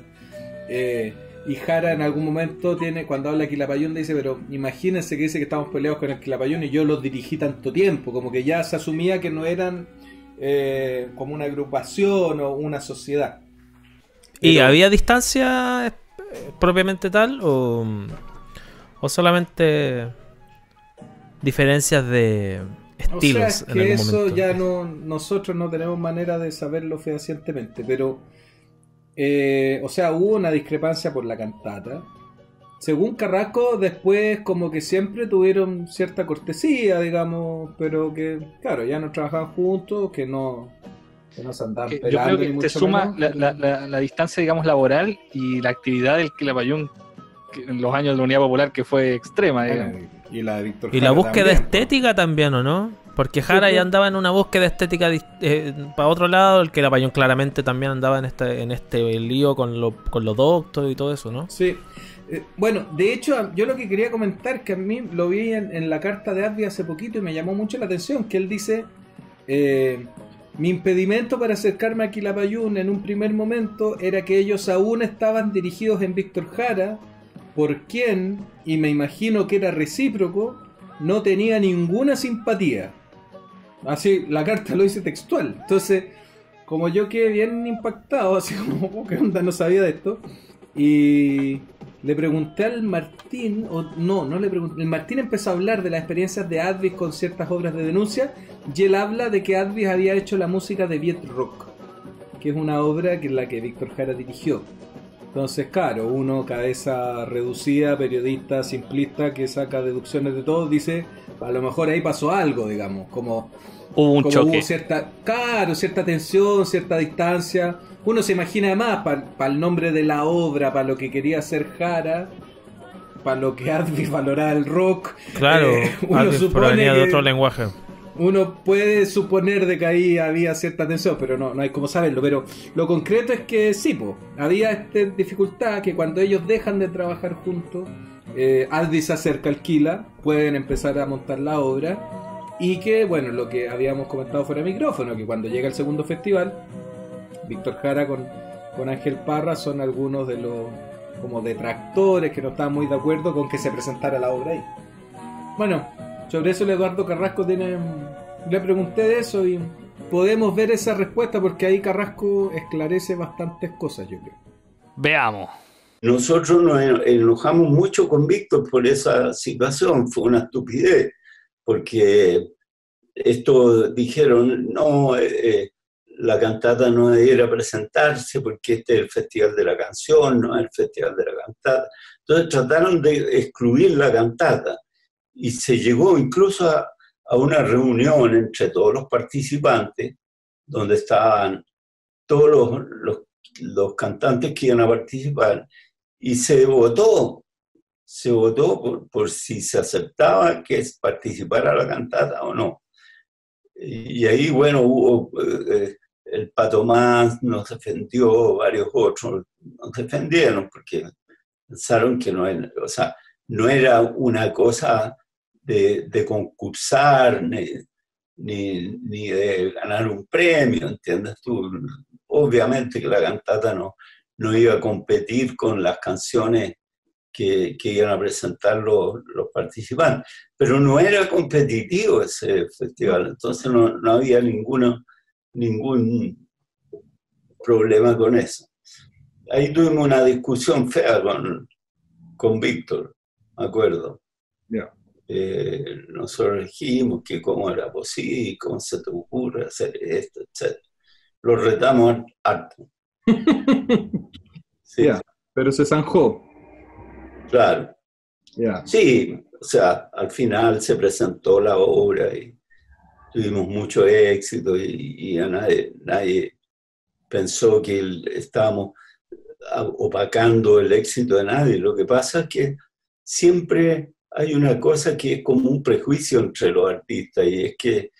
Y Jara en algún momento tiene, cuando habla de Quilapayún, dice, pero imagínense que dice que estamos peleados con el Quilapayún y yo los dirigí tanto tiempo, como que ya se asumía que no eran como una agrupación o una sociedad. ¿Y Pero- había distancia propiamente tal o solamente diferencias de estilos O sea, es en que algún eso momento? ya no, nosotros no tenemos manera de saberlo fehacientemente, pero o sea, hubo una discrepancia por la cantata. Según Carrasco, después como que siempre tuvieron cierta cortesía, digamos, pero que, claro, ya no trabajaban juntos, que no se andaban Yo pelando. creo que ni te mucho suma menos. la distancia, digamos, laboral y la actividad del Quilapayún en los años de la Unidad Popular, que fue extrema, digamos. Bueno, y la de Víctor Y la Jara búsqueda también, estética también, ¿o no? Porque Jara Sí, ya pues. andaba en una búsqueda estética para otro lado, el Quilapayún claramente también andaba en este lío con los doctos y todo eso, ¿no? Sí. Bueno, de hecho, yo lo que quería comentar, que a mí lo vi en la carta de Advi hace poquito y me llamó mucho la atención, que él dice, mi impedimento para acercarme a Quilapayún en un primer momento era que ellos aún estaban dirigidos en Víctor Jara, por quien, y me imagino que era recíproco, no tenía ninguna simpatía. Así, la carta lo dice textual. Entonces, como yo quedé bien impactado, así como, oh, ¿qué onda? No sabía de esto. Y le pregunté al Martín, o no le pregunté, el Martín empezó a hablar de las experiencias de Advis con ciertas obras de denuncia, y él habla de que Advis había hecho la música de Viet Rock, que es una obra que es la que Víctor Jara dirigió. Entonces, claro, uno, cabeza reducida, periodista simplista que saca deducciones de todo, dice, a lo mejor ahí pasó algo, digamos, como Hubo un choque. hubo cierta tensión, cierta distancia. Uno se imagina además para el nombre de la obra, para lo que quería hacer Jara, para lo que Advis valoraba el rock. Claro, Uno Advis supone provenía de que otro lenguaje. uno puede suponer de que ahí había cierta tensión, pero no hay como saberlo. Pero lo concreto es que sí, había esta dificultad que cuando ellos dejan de trabajar juntos, Advis se acerca, alquila, pueden empezar a montar la obra. Y que, bueno, lo que habíamos comentado fuera de micrófono, que cuando llega el segundo festival, Víctor Jara con Ángel Parra son algunos de los como detractores que no estaban muy de acuerdo con que se presentara la obra ahí. Bueno, sobre eso el Eduardo Carrasco le pregunté de eso y podemos ver esa respuesta porque ahí Carrasco esclarece bastantes cosas, yo creo. Veamos. Nosotros nos enojamos mucho con Víctor por esa situación, fue una estupidez, porque esto dijeron, no, la cantata no debiera presentarse porque este es el Festival de la Canción, no es el Festival de la Cantata. Entonces trataron de excluir la cantata y se llegó incluso a una reunión entre todos los participantes, donde estaban todos los cantantes que iban a participar, y se votó por si se aceptaba que participara la cantata o no. Y ahí, bueno, hubo el Pato Más nos defendió, varios otros nos defendieron porque pensaron que no era, o sea, no era una cosa de concursar ni de ganar un premio, ¿entiendes tú? Obviamente que la cantata no iba a competir con las canciones que iban a presentar los participantes, pero no era competitivo ese festival, entonces no había ningún problema con eso. Ahí tuvimos una discusión fea con Víctor, me acuerdo. Ya. Nosotros dijimos que cómo era posible, cómo se te ocurre hacer esto, etc. Lo retamos harto. Sí, Ya, pero se zanjó. claro. Ya. Sí, o sea, al final se presentó la obra y tuvimos mucho éxito y a nadie pensó que estábamos opacando el éxito de nadie. Lo que pasa es que siempre hay una cosa que es como un prejuicio entre los artistas y es que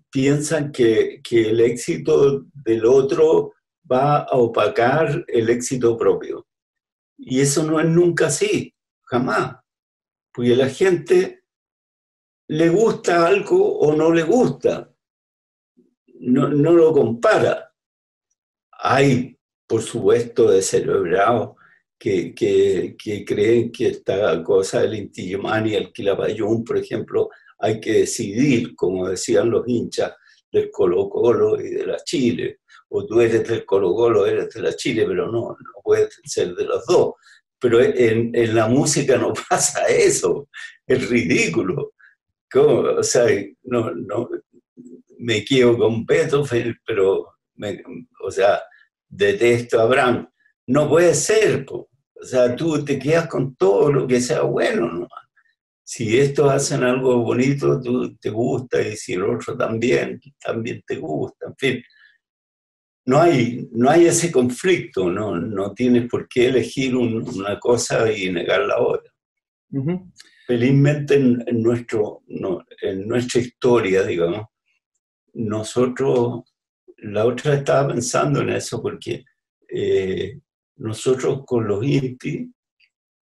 piensan que el éxito del otro va a opacar el éxito propio. Y eso no es nunca así, jamás. Porque a la gente le gusta algo o no le gusta. No lo compara. Hay, por supuesto, descerebrados que creen que esta cosa del Inti Illimani y el Quilapayún, por ejemplo, hay que decidir, como decían los hinchas del Colo-Colo y de la Chile. O tú eres del Colo-Colo, eres de la Chile, pero no puedes ser de los dos. Pero en la música no pasa eso, es ridículo. ¿Cómo? O sea, no, me quedo con Beethoven, pero, o sea, detesto a Brahms. No puede ser, po. O sea, tú te quedas con todo lo que sea bueno, ¿no? Si estos hacen algo bonito, tú te gusta, y si el otro también te gusta, en fin. No hay ese conflicto, no tienes por qué elegir una cosa y negar la otra. Uh-huh. Felizmente en nuestra historia, digamos, nosotros, la otra estaba pensando en eso porque nosotros con los Inti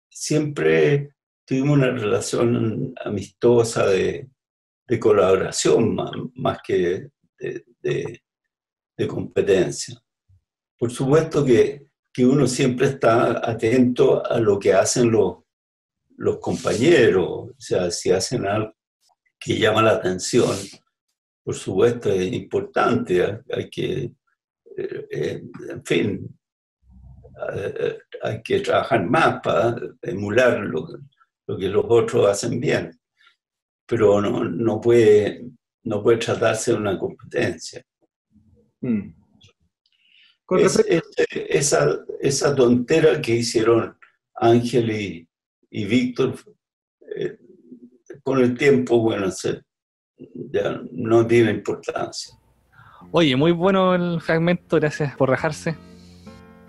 siempre tuvimos una relación amistosa de colaboración más que de competencia. Por supuesto que uno siempre está atento a lo que hacen los compañeros, o sea, si hacen algo que llama la atención, por supuesto es importante, hay que, en fin, hay que trabajar más para emular lo que los otros hacen bien, pero no puede tratarse de una competencia. Esa tontera que hicieron Ángel y Víctor, con el tiempo, bueno, ya no tiene importancia. Oye, muy bueno el fragmento, gracias por rajarse.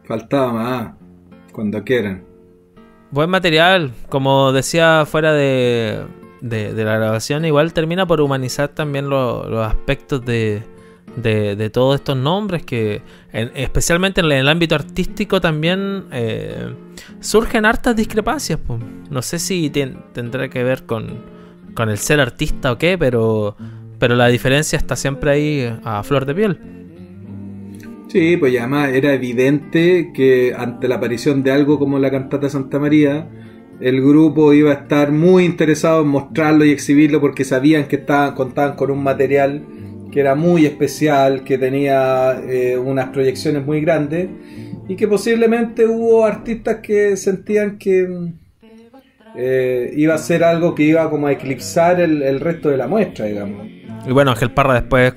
Faltaba más, cuando quieran. Buen material, como decía fuera de la grabación, igual termina por humanizar también los aspectos de todos estos nombres que especialmente en el ámbito artístico también surgen hartas discrepancias, pues. No sé si tendrá que ver con el ser artista o qué, pero la diferencia está siempre ahí a flor de piel. Sí, pues además era evidente que ante la aparición de algo como la cantata Santa María, el grupo iba a estar muy interesado en mostrarlo y exhibirlo porque sabían que contaban con un material que era muy especial, que tenía unas proyecciones muy grandes y que posiblemente hubo artistas que sentían que iba a ser algo que iba como a eclipsar el resto de la muestra, digamos. Y bueno, Ángel Parra después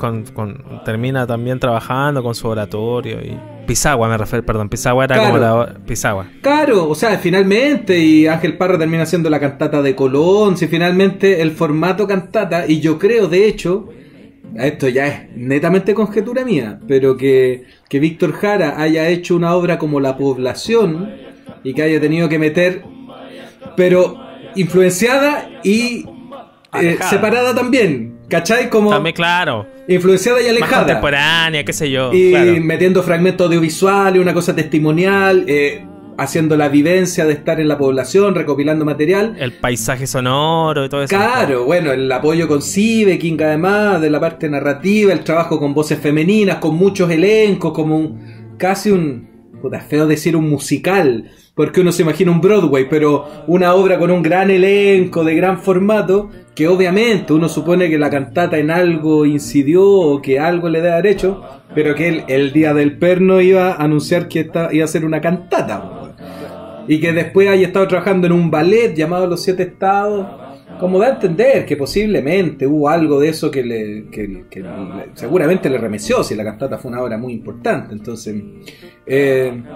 termina también trabajando con su oratorio y Pisagua, me refiero, perdón, Pisagua era claro. Como Pisagua. Claro, o sea, finalmente, y Ángel Parra termina haciendo la cantata de Colón, si finalmente el formato cantata, y yo creo, de hecho, esto ya es netamente conjetura mía, pero que Víctor Jara haya hecho una obra como La Población y que haya tenido que meter, pero influenciada y separada también, ¿Cachai? Como También, claro. influenciada y Más alejada. contemporánea, qué sé yo. Y claro. metiendo fragmentos audiovisuales, una cosa testimonial, haciendo la vivencia de estar en la población, recopilando material. El paisaje sonoro y todo eso. Claro, bueno, el apoyo con King además, de la parte narrativa, el trabajo con voces femeninas, con muchos elencos, como casi un... Puta, feo decir un musical, porque uno se imagina un Broadway, pero una obra con un gran elenco, de gran formato, que obviamente uno supone que la cantata en algo incidió o que algo le da derecho, pero que el día del perno iba a anunciar que iba a ser una cantata. Y que después haya estado trabajando en un ballet llamado Los Siete Estados, como da a entender que posiblemente hubo algo de eso que seguramente le remeció, si la cantata fue una obra muy importante. Entonces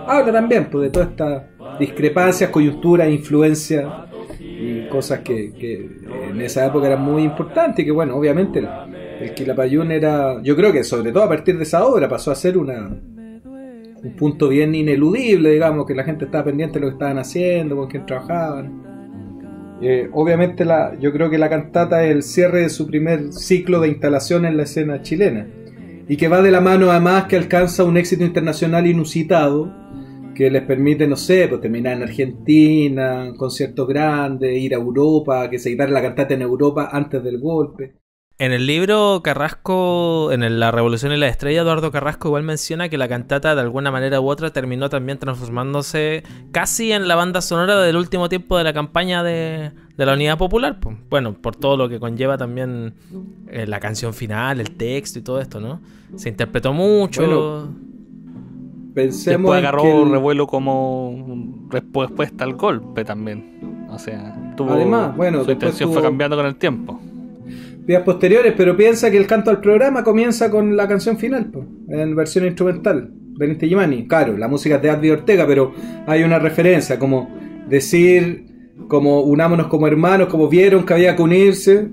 habla también pues, de todas estas discrepancias, coyunturas, influencias y cosas que en esa época eran muy importantes y que bueno, obviamente el Quilapayún era, yo creo que sobre todo a partir de esa obra pasó a ser un punto bien ineludible, digamos, que la gente estaba pendiente de lo que estaban haciendo, con quién trabajaban. Obviamente yo creo que la cantata es el cierre de su primer ciclo de instalación en la escena chilena y que va de la mano además que alcanza un éxito internacional inusitado que les permite, no sé, pues terminar en Argentina, conciertos grandes, ir a Europa, que se quitara la cantata en Europa antes del golpe. En el libro Carrasco, La Revolución y la Estrella, Eduardo Carrasco igual menciona que la cantata de alguna manera u otra terminó también transformándose casi en la banda sonora del último tiempo de la campaña de la Unidad Popular. Pues. Bueno, por todo lo que conlleva también la canción final, el texto y todo esto, ¿no? Se interpretó mucho. Bueno, pensemos después agarró que revuelo como respuesta al golpe también. O sea, además, bueno, su intención fue cambiando con el tiempo. Días posteriores, pero piensa que el canto al programa comienza con la canción final, pues, en versión instrumental de Inti Illimani. Claro, la música es de Advi Ortega, pero hay una referencia, como decir, como unámonos como hermanos, como vieron que había que unirse,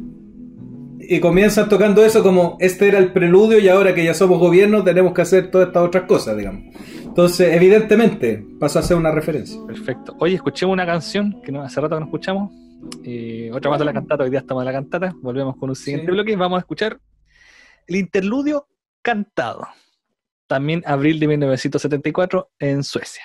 y comienzan tocando eso como este era el preludio y ahora que ya somos gobierno tenemos que hacer todas estas otras cosas, digamos. Entonces, evidentemente, pasó a ser una referencia. Perfecto. Oye, escuchemos una canción que hace rato que no escuchamos. Otra más de la cantata, hoy día estamos de la cantata. Volvemos con un siguiente bloque. Vamos a escuchar el interludio cantado. También abril de 1974 en Suecia.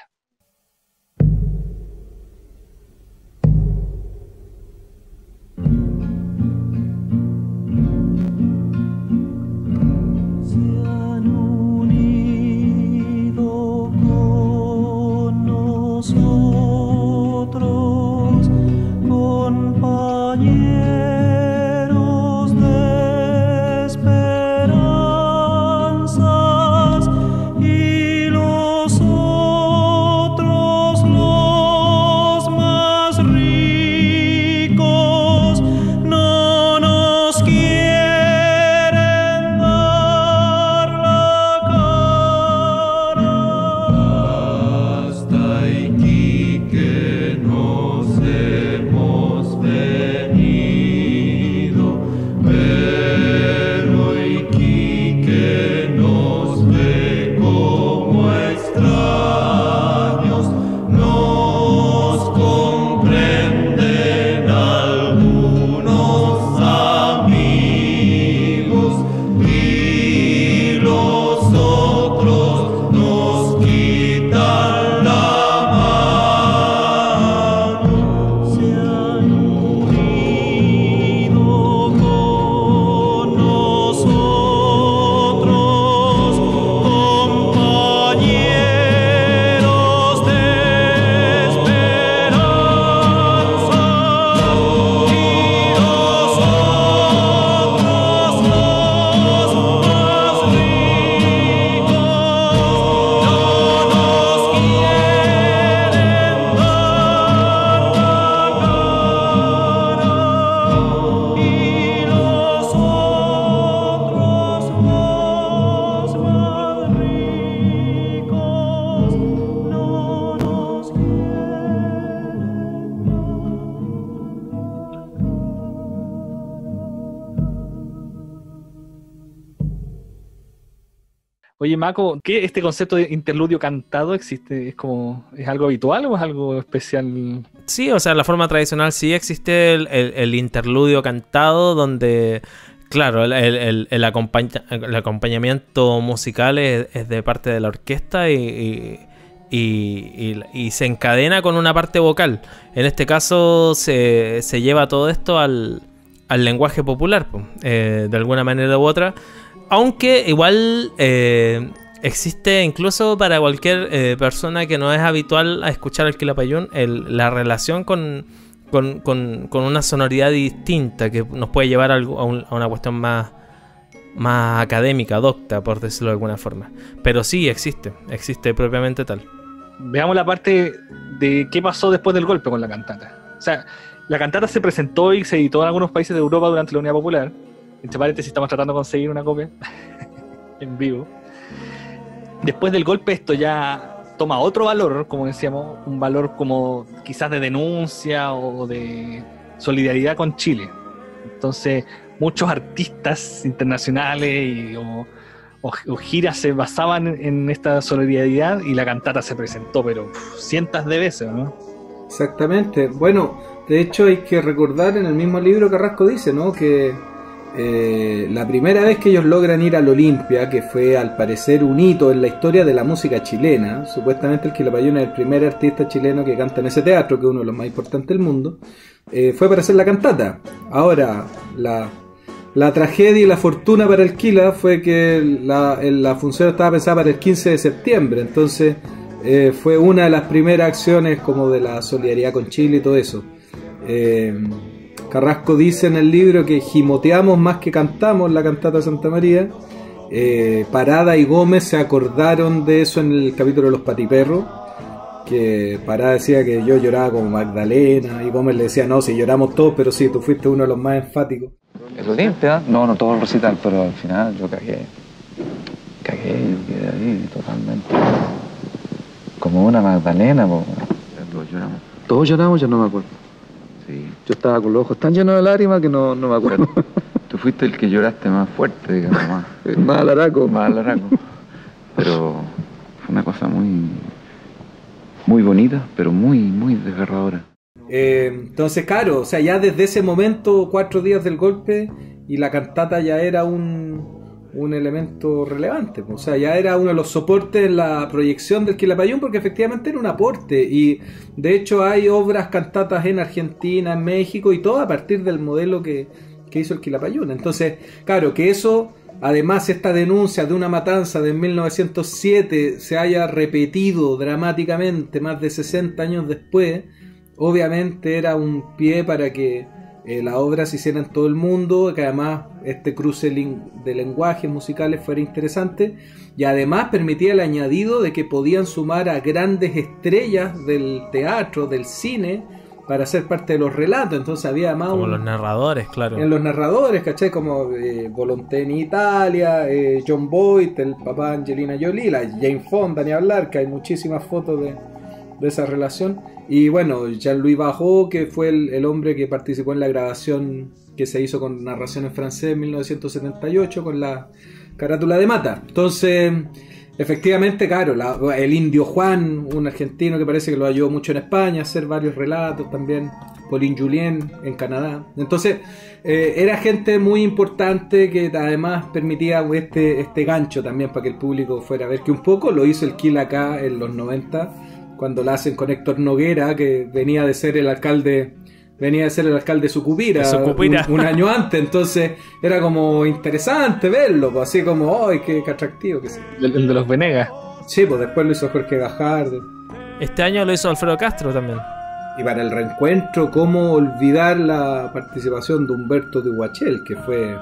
Oye, Mako, ¿qué este concepto de interludio cantado existe? ¿Es algo habitual o es algo especial? Sí, o sea, la forma tradicional sí existe el interludio cantado donde Claro, el acompañamiento musical es de parte de la orquesta y se encadena con una parte vocal. En este caso se lleva todo esto al lenguaje popular, de alguna manera u otra. Aunque igual existe incluso para cualquier persona que no es habitual a escuchar el Quilapayún, la relación con una sonoridad distinta que nos puede llevar a una cuestión más académica, docta, por decirlo de alguna forma. Pero sí existe propiamente tal. Veamos la parte de qué pasó después del golpe con la cantata. O sea, la cantata se presentó y se editó en algunos países de Europa durante la Unidad Popular. Entre paréntesis, estamos tratando de conseguir una copia en vivo. Después del golpe esto ya toma otro valor, como decíamos, un valor como quizás de denuncia o de solidaridad con Chile. Entonces, muchos artistas internacionales o giras se basaban en esta solidaridad y la cantata se presentó, pero cientos de veces, ¿no? Exactamente. Bueno, de hecho hay que recordar en el mismo libro Carrasco dice, ¿no?, que la primera vez que ellos logran ir al Olimpia, que fue al parecer un hito en la historia de la música chilena, supuestamente el Quilapayún es el primer artista chileno que canta en ese teatro, que es uno de los más importantes del mundo, fue para hacer la cantata. Ahora, la tragedia y la fortuna para el Quila fue que la función estaba pensada para el 15 de septiembre, entonces fue una de las primeras acciones como de la solidaridad con Chile y todo eso. Carrasco dice en el libro que gimoteamos más que cantamos la cantata Santa María. Parada y Gómez se acordaron de eso en el capítulo de los Patiperros, que Parada decía que yo lloraba como Magdalena y Gómez le decía, no, si lloramos todos, pero sí, tú fuiste uno de los más enfáticos. ¿El Olimpia? No todo el recital, pero al final yo cagué, yo quedé ahí totalmente como una Magdalena. Todos lloramos, yo no me acuerdo. Sí. Yo estaba con los ojos tan llenos de lágrimas que no me acuerdo. Tú fuiste el que lloraste más fuerte, digamos, más alaraco. Pero fue una cosa muy bonita, pero muy desgarradora. Entonces, claro, o sea, ya desde ese momento, 4 días del golpe, y la cantata ya era un elemento relevante, o sea, ya era uno de los soportes en la proyección del Quilapayún, porque efectivamente era un aporte, y de hecho hay obras cantatas en Argentina, en México, y todo a partir del modelo que hizo el Quilapayún. Entonces, claro, que eso, además esta denuncia de una matanza de 1907 se haya repetido dramáticamente más de 60 años después, obviamente era un pie para que la obra se hiciera en todo el mundo, que además este cruce de lenguajes musicales fuera interesante, y además permitía el añadido de que podían sumar a grandes estrellas del teatro, del cine, para ser parte de los relatos. Entonces había más como los narradores, claro. En los narradores, ¿cachai? Como Volonté en Italia, John Boyd, el papá de Angelina Jolie, la Jane Fonda, ni hablar, que hay muchísimas fotos de esa relación. Y bueno, Jean-Louis Barrault, que fue el hombre que participó en la grabación que se hizo con narración en francés en 1978 con la carátula de Mata. Entonces, efectivamente, claro, el Indio Juan, un argentino que parece que lo ayudó mucho en España a hacer varios relatos también, Pauline Julien en Canadá. Entonces, era gente muy importante que además permitía este gancho también para que el público fuera a ver, que un poco lo hizo el Quila acá en los 90, cuando la hacen con Héctor Noguera, que venía de ser el alcalde de Sucupira, un año antes. Entonces era como interesante verlo, pues, así como, ¡ay, qué atractivo! Que sí. El de los Venegas. Sí, pues después lo hizo Jorge Gajardo. Este año lo hizo Alfredo Castro también. Y para el reencuentro, ¿cómo olvidar la participación de Humberto de Huachel, que fue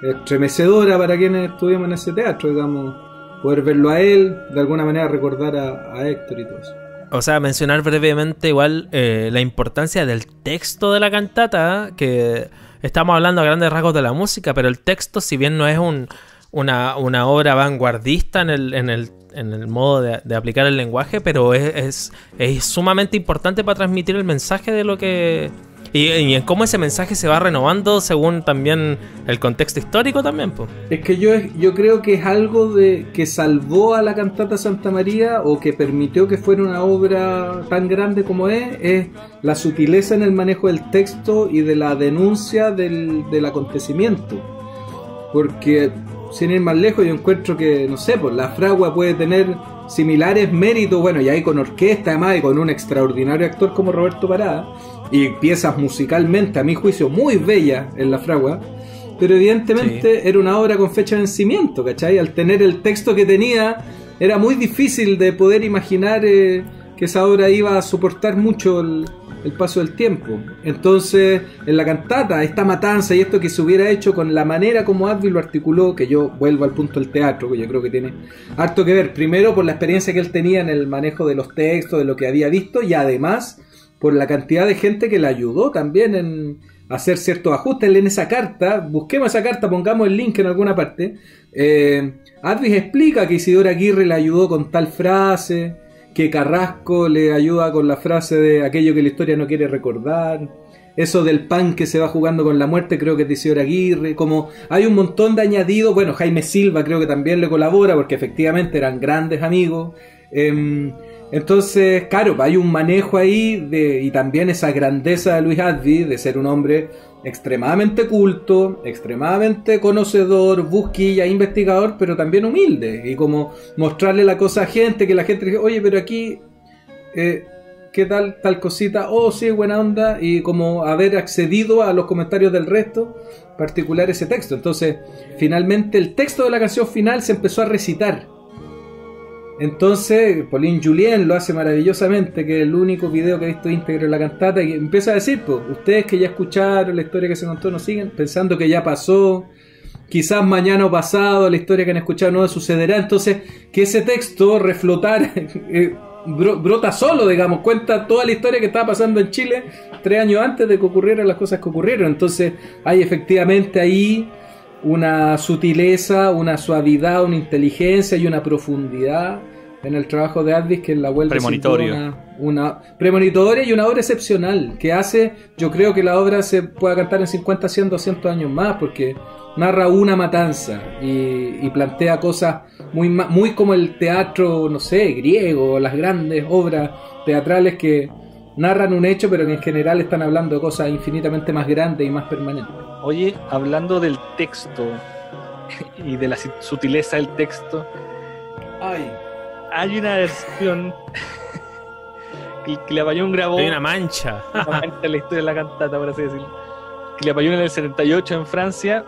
estremecedora para quienes estuvimos en ese teatro, digamos? Poder verlo a él, de alguna manera recordar a Héctor y todo eso. O sea, mencionar brevemente igual la importancia del texto de la cantata, que estamos hablando a grandes rasgos de la música, pero el texto, si bien no es una obra vanguardista en el modo de aplicar el lenguaje, pero es sumamente importante para transmitir el mensaje de lo que Y en cómo ese mensaje se va renovando según también el contexto histórico también, pues. Es que yo creo que es algo de que salvó a la cantata Santa María, o que permitió que fuera una obra tan grande como es la sutileza en el manejo del texto y de la denuncia del acontecimiento. Porque, sin ir más lejos, yo encuentro que, no sé, pues la fragua puede tener similares méritos, bueno, y ahí con orquesta además y con un extraordinario actor como Roberto Parada, y piezas musicalmente, a mi juicio, muy bellas en la fragua, pero evidentemente era una obra con fecha de vencimiento, ¿cachai? Al tener el texto que tenía, era muy difícil de poder imaginar que esa obra iba a soportar mucho el paso del tiempo. Entonces, en la cantata, esta matanza y esto que se hubiera hecho con la manera como Advi lo articuló, que yo vuelvo al punto del teatro, que yo creo que tiene harto que ver, primero por la experiencia que él tenía en el manejo de los textos, de lo que había visto, y además por la cantidad de gente que le ayudó también en hacer ciertos ajustes. En esa carta, busquemos esa carta, pongamos el link en alguna parte, Advi explica que Isidora Aguirre le ayudó con tal frase, que Carrasco le ayuda con la frase de aquello que la historia no quiere recordar, eso del pan que se va jugando con la muerte, creo que es de Isidora Aguirre. Como hay un montón de añadidos, bueno, Jaime Silva creo que también le colabora, porque efectivamente eran grandes amigos. Entonces, claro, hay un manejo ahí y también esa grandeza de Luis Advi, de ser un hombre extremadamente culto, extremadamente conocedor, busquilla, investigador, pero también humilde, y como mostrarle la cosa a gente, que la gente dice, oye, pero aquí ¿qué tal cosita? Oh, sí, buena onda, y como haber accedido a los comentarios del resto, particular ese texto. Entonces, finalmente el texto de la canción final se empezó a recitar. Entonces, Pauline Julien lo hace maravillosamente, que es el único video que he visto íntegro en la cantata, y empieza a decir, pues, ustedes que ya escucharon la historia que se contó, no siguen pensando que ya pasó, quizás mañana o pasado la historia que han escuchado no sucederá. Entonces, que ese texto reflotar brota solo, digamos, cuenta toda la historia que estaba pasando en Chile 3 años antes de que ocurrieran las cosas que ocurrieron. Entonces, hay efectivamente ahí una sutileza, una suavidad, una inteligencia y una profundidad en el trabajo de Advis que la vuelve una premonitoria y una obra excepcional, que hace, yo creo que la obra se pueda cantar en 50, 100, 200 años más, porque narra una matanza y plantea cosas muy como el teatro, no sé, griego, las grandes obras teatrales que narran un hecho, pero que en general están hablando de cosas infinitamente más grandes y más permanentes. Oye, hablando del texto y de la sutileza del texto, hay una versión que Lapayún grabó. Hay una mancha. Una mancha en la historia de la cantata, por así decirlo. Que Lapayún en el 78 en Francia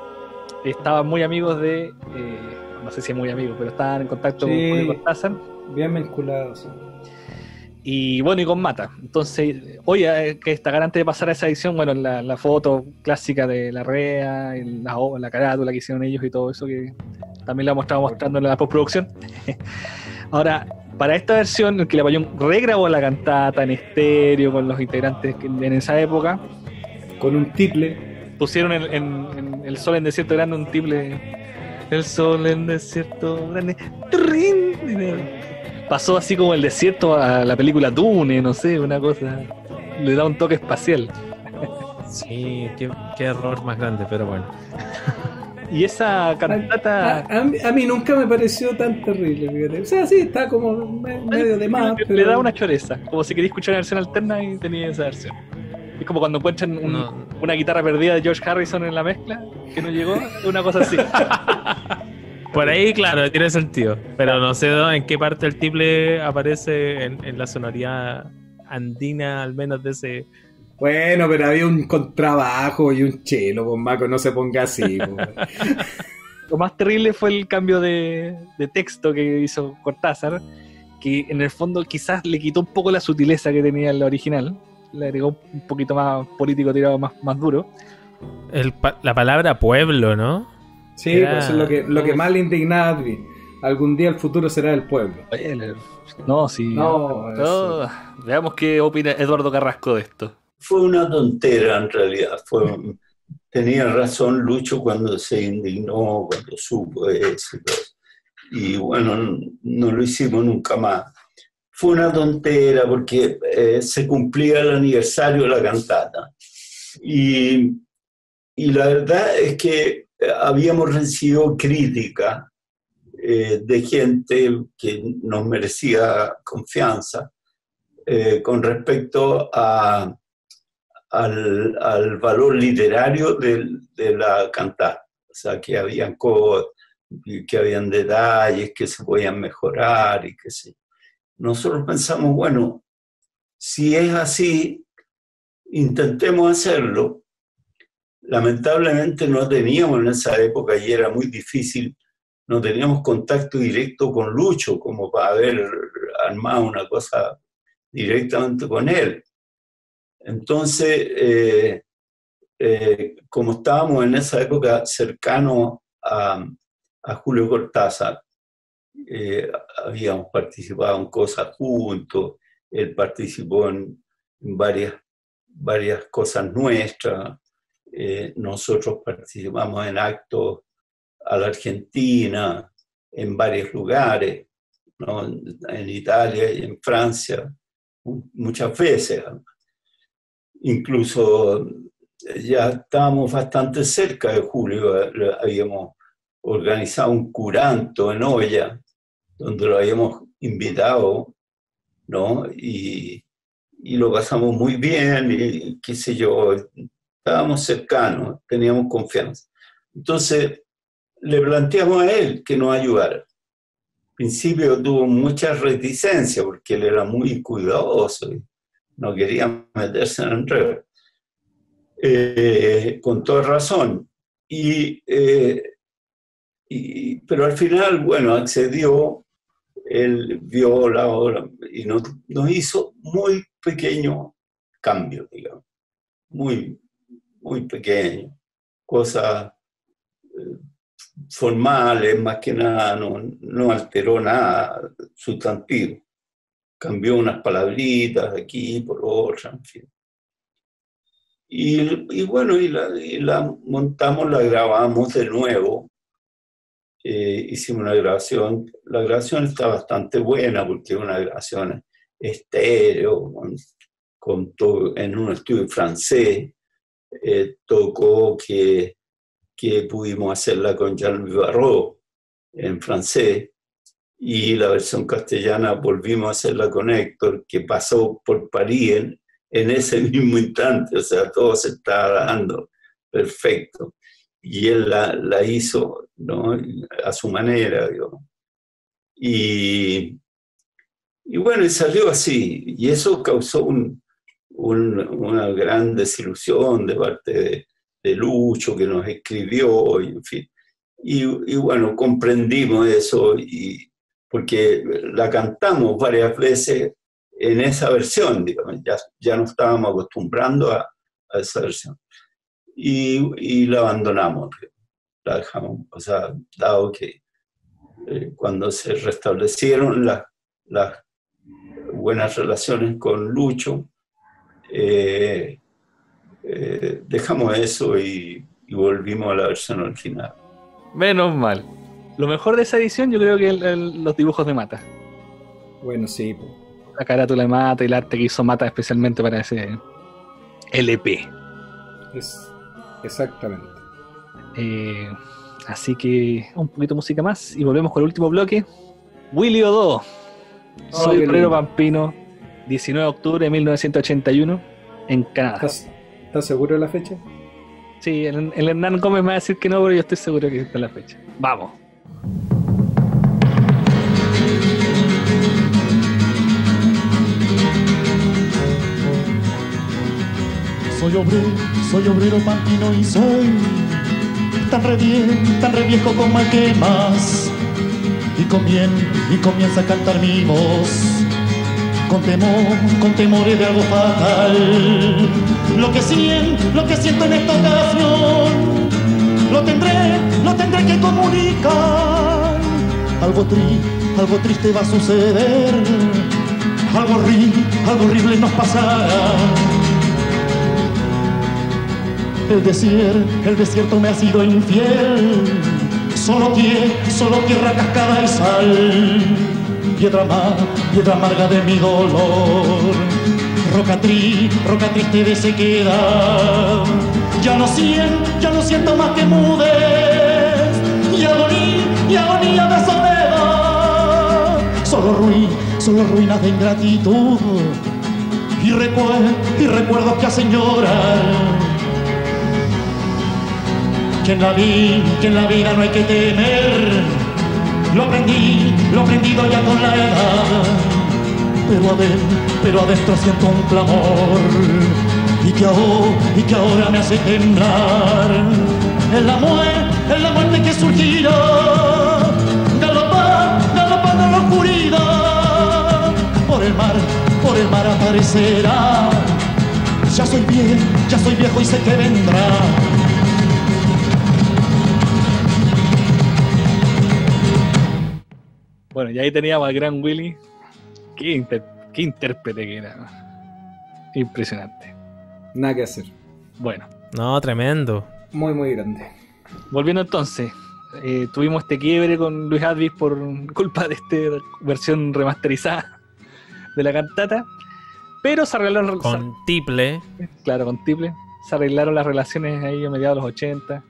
estaban muy amigos de. No sé si es muy amigos, pero estaban en contacto con Cortázar. Bien vinculados. Y bueno, y con Mata. Entonces, oye, que destacar antes de pasar a esa edición, bueno, la foto clásica de la REA, la carátula que hicieron ellos y todo eso, que también la hemos estado mostrando en la postproducción. Ahora, para esta versión, el que Lapayún regrabó la cantata en estéreo con los integrantes en esa época, con un tiple, pusieron en El Sol en Desierto Grande un tiple. El Sol en Desierto Grande. Pasó así como el desierto a la película Dune, no sé, una cosa. Le da un toque espacial. Sí, qué error más grande, pero bueno. Y esa cantata. A mí nunca me pareció tan terrible, fíjate. O sea, sí, está como medio de más. Le da una choreza. Como si quería escuchar una versión alterna y tenía esa versión. Es como cuando encuentran una guitarra perdida de George Harrison en la mezcla, que no llegó, una cosa así. Por ahí, claro, tiene sentido. Pero no sé en qué parte del tiple aparece en la sonoridad andina, al menos de ese. Bueno, pero había un contrabajo y un chelo, con Maco, no se ponga así. Lo más terrible fue el cambio de texto que hizo Cortázar, que en el fondo quizás le quitó un poco la sutileza que tenía en la original, le agregó un poquito más político, tirado más duro. La palabra pueblo, ¿no? Sí, pues eso es lo que más le indignaba a Advi. Algún día el futuro será del pueblo. No, sí. No, veamos qué opina Eduardo Carrasco de esto. Fue una tontera en realidad. Tenía razón Lucho cuando se indignó, cuando supo eso. Y bueno, no lo hicimos nunca más. Fue una tontera porque se cumplía el aniversario de la cantata. Y la verdad es que habíamos recibido crítica de gente que nos merecía confianza con respecto al valor literario de la cantada. O sea, que habían detalles que se podían mejorar y qué sé yo. Nosotros pensamos, bueno, si es así, intentemos hacerlo. Lamentablemente no teníamos en esa época, y era muy difícil, no teníamos contacto directo con Lucho como para haber armado una cosa directamente con él. Entonces, como estábamos en esa época cercanos a Julio Cortázar, habíamos participado en cosas juntos, él participó en varias cosas nuestras, nosotros participamos en actos a la Argentina, en varios lugares, ¿no? En Italia y en Francia, muchas veces. Incluso ya estábamos bastante cerca de Julio, habíamos organizado un curanto en olla, donde lo habíamos invitado, ¿no? Y lo pasamos muy bien, y qué sé yo, estábamos cercanos, teníamos confianza. Entonces, le planteamos a él que nos ayudara. Al principio tuvo mucha reticencia, porque él era muy cuidadoso, y no quería meterse en enredo. Con toda razón. Pero al final, bueno, accedió, él vio la obra y nos hizo muy pequeño cambio, digamos, muy, muy pequeño, cosas formales, más que nada, no alteró nada sustantivo. Cambió unas palabritas de aquí por otras, en fin. Y bueno, la montamos, la grabamos de nuevo. Hicimos una grabación. La grabación está bastante buena porque es una grabación estéreo, con todo, en un estudio francés. Tocó que pudimos hacerla con Jean-Louis Barrault en francés, y la versión castellana volvimos a hacerla con Héctor, que pasó por París en ese mismo instante, o sea, todo se estaba dando perfecto. Y él la hizo, ¿no? A su manera, digamos. Y bueno, y salió así, y eso causó una gran desilusión de parte de Lucho, que nos escribió, y en fin. Y bueno, comprendimos eso, porque la cantamos varias veces en esa versión, digamos, ya nos estábamos acostumbrando a esa versión. Y la abandonamos, la dejamos, o sea, dado que cuando se restablecieron las buenas relaciones con Lucho, dejamos eso y volvimos a la versión original. Menos mal. Lo mejor de esa edición yo creo que los dibujos de Mata. Bueno, sí. La carátula de Mata y el arte que hizo Mata especialmente para ese LP. Exactamente. Así que un poquito de música más y volvemos con el último bloque. Willy Odó. Soy obrero pampino. 19 de octubre de 1981 en Canadá. ¿Estás seguro de la fecha? Sí, el Hernán Gómez me va a decir que no, pero yo estoy seguro que está en la fecha. Vamos. Soy obrero pampino y soy tan re viejo como el que más, y comienza a cantar mi voz con temores de algo fatal. Lo que siento en esta ocasión lo tendré que comunicar. Algo triste va a suceder, algo horrible nos pasará. El desierto me ha sido infiel, solo tierra, cascada y sal, piedra amarga de mi dolor. roca triste de sequedad. Ya no siento más que mudes y agonía de soledad. Solo ruinas de ingratitud y recuerdos que hacen llorar. Que en la vida no hay que temer, lo aprendido ya con la edad. Pero adentro siento un clamor y que ahora me hace temblar. Es la muerte que surgirá, galopando en la oscuridad. Por el mar aparecerá. Ya soy viejo y sé que vendrá. Bueno, y ahí teníamos al gran Willy. Qué intérprete que era. Impresionante. Nada que hacer. Bueno. No, tremendo. Muy, muy grande. Volviendo entonces. Tuvimos este quiebre con Luis Advis por culpa de esta versión remasterizada de la cantata. Pero se arreglaron... Con Tiple. Claro, con Tiple. Se arreglaron las relaciones ahí a mediados de los 80.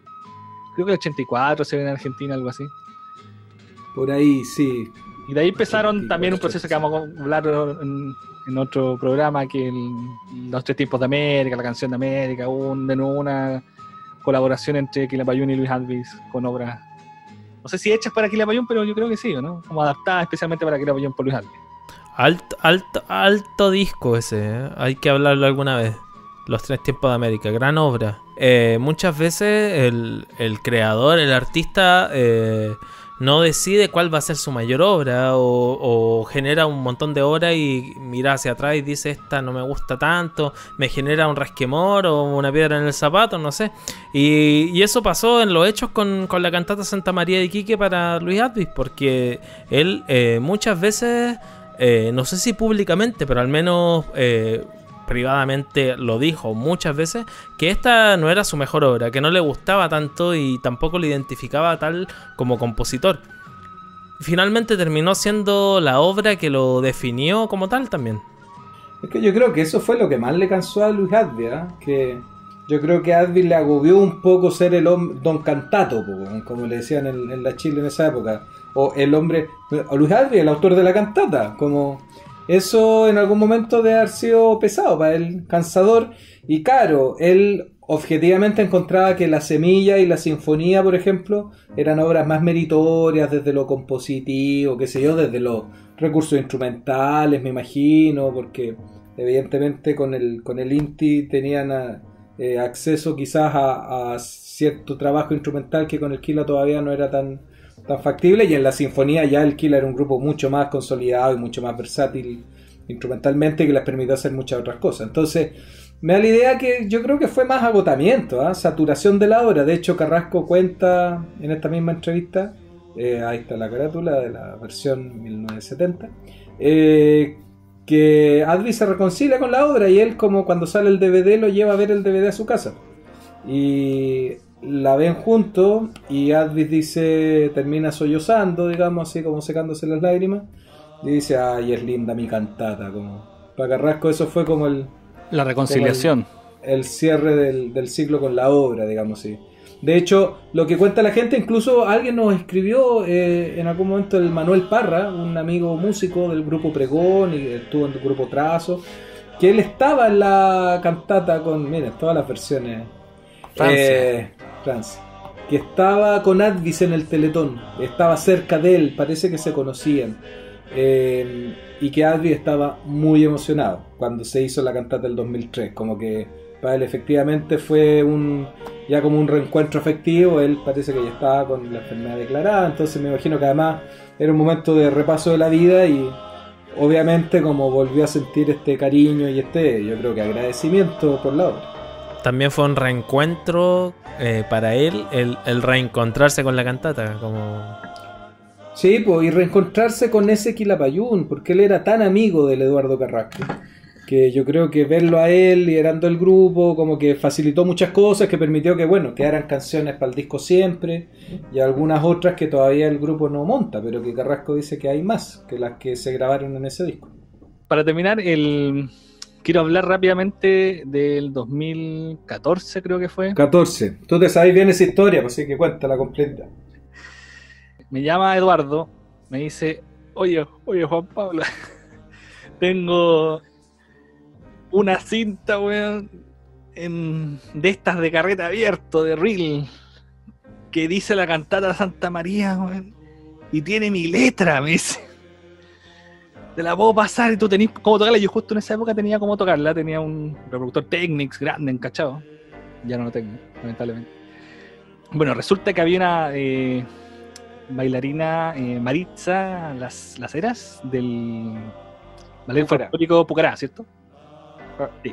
Creo que el 84 se ve en Argentina, algo así. Por ahí, sí. Y de ahí empezaron también un proceso que vamos a hablar en otro programa, que los 3 tiempos de América, la canción de América, una colaboración entre Quilapayún y Luis Advis con obras, no sé si hechas para Quilapayún, pero yo creo que sí, ¿no? Como adaptadas especialmente para Quilapayún por Luis Advis. Alto disco ese, hay que hablarlo alguna vez. Los 3 tiempos de América, gran obra. Muchas veces el creador, el artista... no decide cuál va a ser su mayor obra o genera un montón de obras y mira hacia atrás y dice esta no me gusta tanto, me genera un resquemor o una piedra en el zapato, no sé. Y eso pasó en los hechos con la cantata Santa María de Iquique para Luis Advis, porque él muchas veces, no sé si públicamente, pero al menos... privadamente lo dijo muchas veces, que esta no era su mejor obra, que no le gustaba tanto y tampoco lo identificaba tal como compositor. Finalmente terminó siendo la obra que lo definió como tal también. Es que yo creo que eso fue lo que más le cansó a Luis Advis, ¿eh? Que yo creo que a Advis le agobió un poco ser el don cantato, como le decían en la Chile en esa época, o el hombre, o Luis Advis, el autor de la cantata, como... Eso en algún momento debe haber sido pesado para él, cansador. Y claro, él objetivamente encontraba que La Semilla y La Sinfonía, por ejemplo, eran obras más meritorias desde lo compositivo, qué sé yo, desde los recursos instrumentales, me imagino, porque evidentemente con el Inti tenían acceso quizás a cierto trabajo instrumental que con el Quila todavía no era tan factible, y en La Sinfonía ya el Quila era un grupo mucho más consolidado y mucho más versátil instrumentalmente, que les permitió hacer muchas otras cosas. Entonces me da la idea que yo creo que fue más agotamiento, saturación de la obra. De hecho Carrasco cuenta en esta misma entrevista, ahí está la carátula de la versión 1970, que Advis se reconcilia con la obra y él, como cuando sale el DVD, lo lleva a ver el DVD a su casa y la ven juntos, y Advis termina sollozando, digamos así, como secándose las lágrimas, y dice: ay, es linda mi cantata. Como para Carrasco eso fue como la reconciliación, el cierre del ciclo con la obra, digamos así. De hecho, lo que cuenta la gente, incluso alguien nos escribió en algún momento, el Manuel Parra, un amigo músico del grupo Pregón y estuvo en el grupo Trazo, que él estaba en la cantata con, miren, todas las versiones, Francia, que estaba con Advis en el Teletón, estaba cerca de él, parece que se conocían, y que Advis estaba muy emocionado cuando se hizo la cantata del 2003, como que para él efectivamente fue ya como un reencuentro afectivo. Él parece que ya estaba con la enfermedad declarada, entonces me imagino que además era un momento de repaso de la vida, y obviamente como volvió a sentir este cariño y yo creo que agradecimiento por la obra. También fue un reencuentro para él, el reencontrarse con la cantata, como... Sí, pues, y reencontrarse con ese Quilapayún, porque él era tan amigo del Eduardo Carrasco, que yo creo que verlo a él liderando el grupo como que facilitó muchas cosas, que permitió que, bueno, quedaran canciones para el disco siempre, y algunas otras que todavía el grupo no monta, pero que Carrasco dice que hay más que las que se grabaron en ese disco. Para terminar, quiero hablar rápidamente del 2014, creo que fue. 14. Tú te sabes bien esa historia, pues sí que cuéntala completa. Me llama Eduardo, me dice, oye Juan Pablo, tengo una cinta, weón, de estas de carrete abierto, de reel, que dice la cantata Santa María, weón, y tiene mi letra, me dice. Te la puedo pasar y tú tenés cómo tocarla. Yo justo en esa época tenía cómo tocarla, tenía un reproductor Technics grande, encachado. Ya no lo tengo, lamentablemente. Bueno, resulta que había una bailarina, Maritza Las Heras, del ballet folclórico Pucará, ¿cierto? Sí.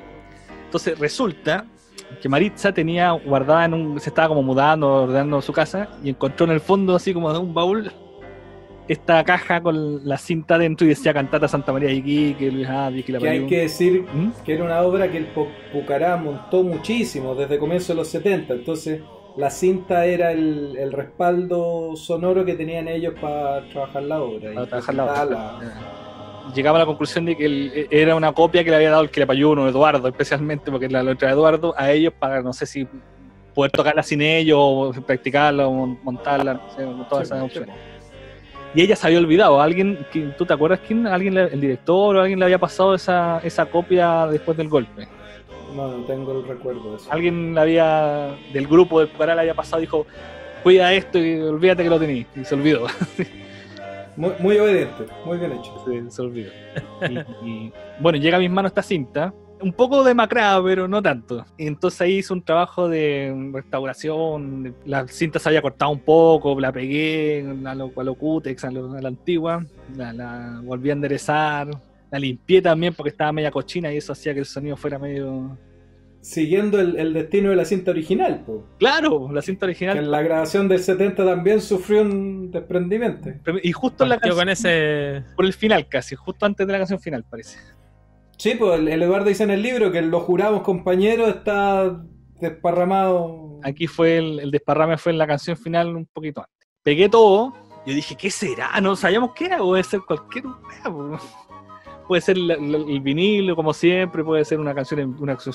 Entonces resulta que Maritza tenía guardada se estaba como mudando, ordenando su casa, y encontró en el fondo, así como de un baúl, esta caja con la cinta dentro y decía cantata Santa María de Iquique, Luis Adi, que hay que decir que era una obra que el Pucará montó muchísimo desde comienzos de los 70, entonces la cinta era el respaldo sonoro que tenían ellos para trabajar la obra. Para trabajar la obra. Llegaba a la conclusión de que era una copia que le había dado el Quilapayuno, Eduardo, especialmente, porque la letra de Eduardo, a ellos para, no sé si poder tocarla sin ellos, o practicarla, o montarla, no sé, con todas esas opciones. Y ella se había olvidado. ¿Tú te acuerdas quién? ¿El director o alguien le había pasado esa copia después del golpe? No tengo el recuerdo de eso. Alguien del grupo del Pucará le había pasado y dijo, cuida esto y olvídate que lo tenías. Y se olvidó. Muy obediente, muy bien hecho. Sí, se olvidó. Y bueno, llega a mis manos esta cinta, un poco demacrada, pero no tanto. Y entonces ahí hice un trabajo de restauración. La cinta se había cortado un poco, la pegué a lo Cutex, a la antigua, la volví a enderezar, la limpié también porque estaba media cochina y eso hacía que el sonido fuera medio... Siguiendo el destino de la cinta original, po. Claro, la cinta original. Que en la grabación del 70 también sufrió un desprendimiento. Y justo en la canción, con ese... por el final casi, justo antes de la canción final parece. Sí, pues el Eduardo dice en el libro que los jurados compañeros está desparramado. Aquí fue el desparrame, fue en la canción final un poquito antes. Pegué todo, yo dije, ¿qué será? No sabíamos qué era, puede ser cualquier wea, puede ser el vinilo, como siempre, puede ser una canción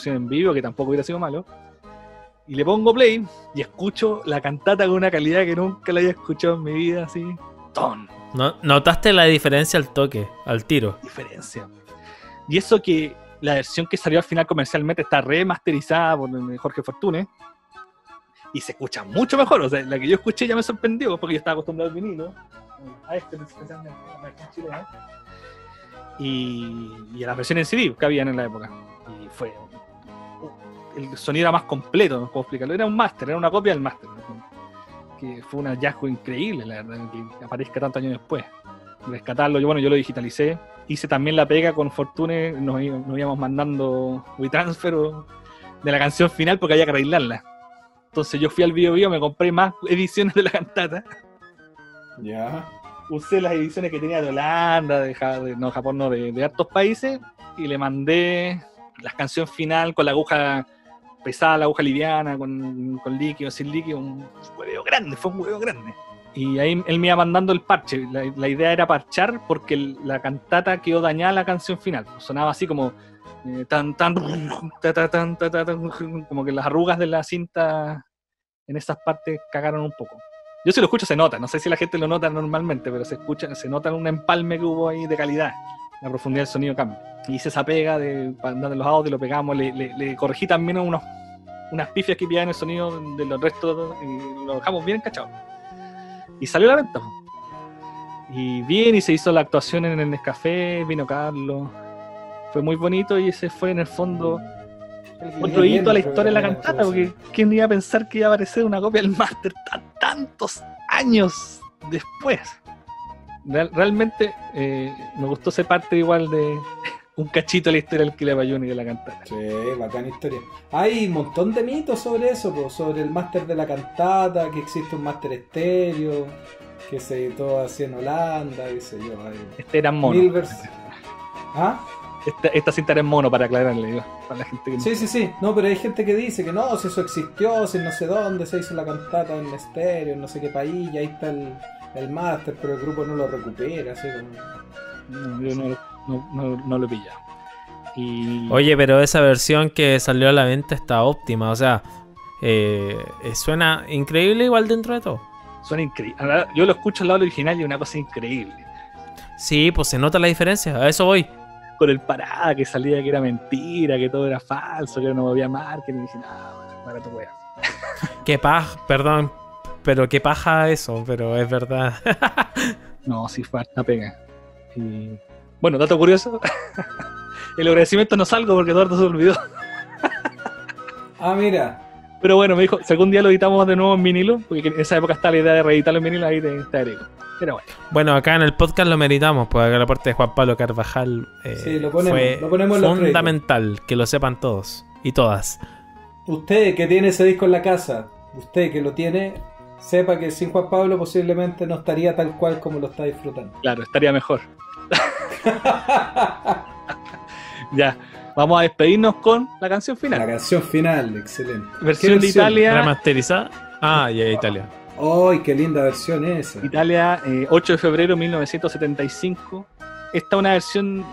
en vivo, que tampoco hubiera sido malo. Y le pongo play y escucho la cantata con una calidad que nunca la había escuchado en mi vida, así. ¡Ton! ¿Notaste la diferencia al toque, al tiro? Diferencia. Y eso que la versión que salió al final comercialmente está remasterizada por Jorge Fortuné y se escucha mucho mejor. O sea, la que yo escuché ya me sorprendió porque yo estaba acostumbrado al vinilo, a este especialmente, a la versión chilena, y a las versiones en CD que habían en la época. Y fue... el sonido era más completo, no puedo explicarlo. Era un máster, era una copia del máster, que fue un hallazgo increíble, la verdad, que aparezca tantos años después. Rescatarlo, yo lo digitalicé. Hice también la pega con Fortune, nos íbamos mandando WeTransfer de la canción final porque había que arreglarla. Entonces yo fui al Bio, me compré más ediciones de la cantata. Ya. Usé las ediciones que tenía de Holanda, de Japón, de hartos países, y le mandé la canción final con la aguja pesada, la aguja liviana, con líquido, sin líquido, fue un huevo grande. Y ahí él me iba mandando el parche. La idea era parchar porque la cantata quedó dañada la canción final. Sonaba así como como que las arrugas de la cinta en esas partes cagaron un poco. Yo si lo escucho se nota, no sé si la gente lo nota normalmente, pero se nota un empalme que hubo ahí de calidad. La profundidad del sonido cambia. Hice esa pega de los audios, lo pegamos, le corregí también unas pifias que pillaban el sonido de los restos y lo dejamos bien encachado. Y salió a la venta. Y bien, y se hizo la actuación en el Nescafé, vino Carlos. Fue muy bonito y ese fue en el fondo otro hito a la historia de la cantata, porque ¿quién iba a pensar que iba a aparecer una copia del máster tantos años después? Realmente me gustó ser parte igual de un cachito de la historia del Quilapayún y de la cantata. Sí, bacana historia. Hay un montón de mitos sobre eso, sobre el máster de la cantata, que existe un máster estéreo, que se editó así en Holanda, qué sé yo. Este era mono. ¿Ah? Esta cinta era en mono, para aclararle, digo, para la gente que no... Sí. No, pero hay gente que dice que no, si eso existió, si no sé dónde se hizo la cantata en estéreo, en no sé qué país, y ahí está el máster, pero el grupo no lo recupera, así como... No, yo no lo he pillado. Y Oye, pero esa versión que salió a la venta está óptima, o sea, suena increíble igual dentro de todo. suena increíble. Yo lo escucho al lado del original y es una cosa increíble. Sí, pues se nota la diferencia, a eso voy. Con el parada que salía que era mentira, que todo era falso, que no había marketing. Y dije, para tu wea. Qué paja, perdón, pero qué paja eso, pero es verdad. No, sí fue harta pega. Y... Bueno, dato curioso. El agradecimiento no salgo porque Eduardo se olvidó. Ah, mira. Pero bueno, me dijo, si algún día lo editamos de nuevo en vinilo, porque en esa época está la idea de reeditarlo en vinilo, ahí te agrego. Pero bueno. Bueno, acá en el podcast lo meritamos, porque acá el aporte de Juan Pablo Carvajal Sí, lo fue ponemos en los fundamental, que lo sepan todos y todas. Usted que tiene ese disco en la casa, usted que lo tiene, sepa que sin Juan Pablo posiblemente no estaría tal cual como lo está disfrutando. Claro, estaría mejor. Ya, vamos a despedirnos con la canción final. La canción final, excelente. Versión de Italia. Remasterizada. Ah, ya, Italia. ¡Ay, qué linda versión esa! Italia, 8 de febrero de 1975. Esta es una versión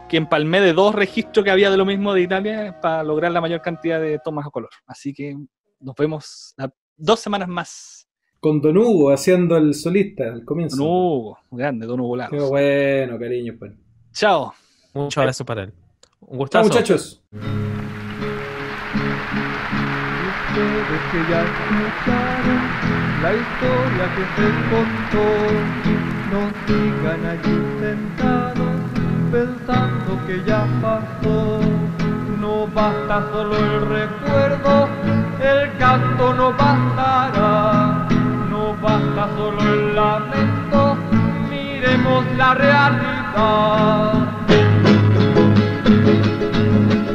que empalmé de 2 registros que había de lo mismo de Italia para lograr la mayor cantidad de tomas a color. Así que nos vemos 2 semanas más. Con Don Hugo haciendo el solista al comienzo. Don Hugo, grande, Don Hugo Lagos. Qué bueno, cariño. Pues. Chao. Muchas gracias para él. Un Chao, gustazo. muchachos. Ustedes que ya escucharon la historia que se contó, no sigan allí sentados pensando que ya pasó. No basta solo el recuerdo, el canto no bastará. No basta solo el lamento, miremos la realidad.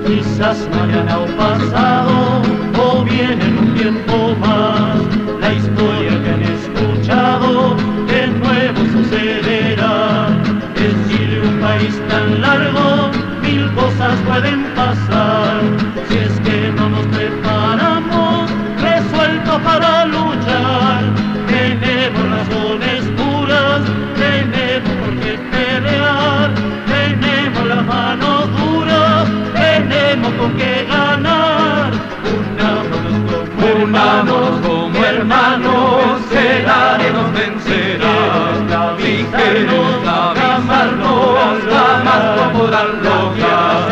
Quizás mañana o pasado, o bien en un tiempo más, la historia que han escuchado de nuevo sucederá. En Chile, un país tan largo, 1000 cosas pueden pasar. Si es que no nos preparamos, resueltos para luchar, tenemos razones puras, tenemos por qué pelear, tenemos las manos duras, tenemos con qué ganar. Unámonos como hermanos, que nadie nos vencerá. Si queremos avisarnos, jamás lo podrán lograr.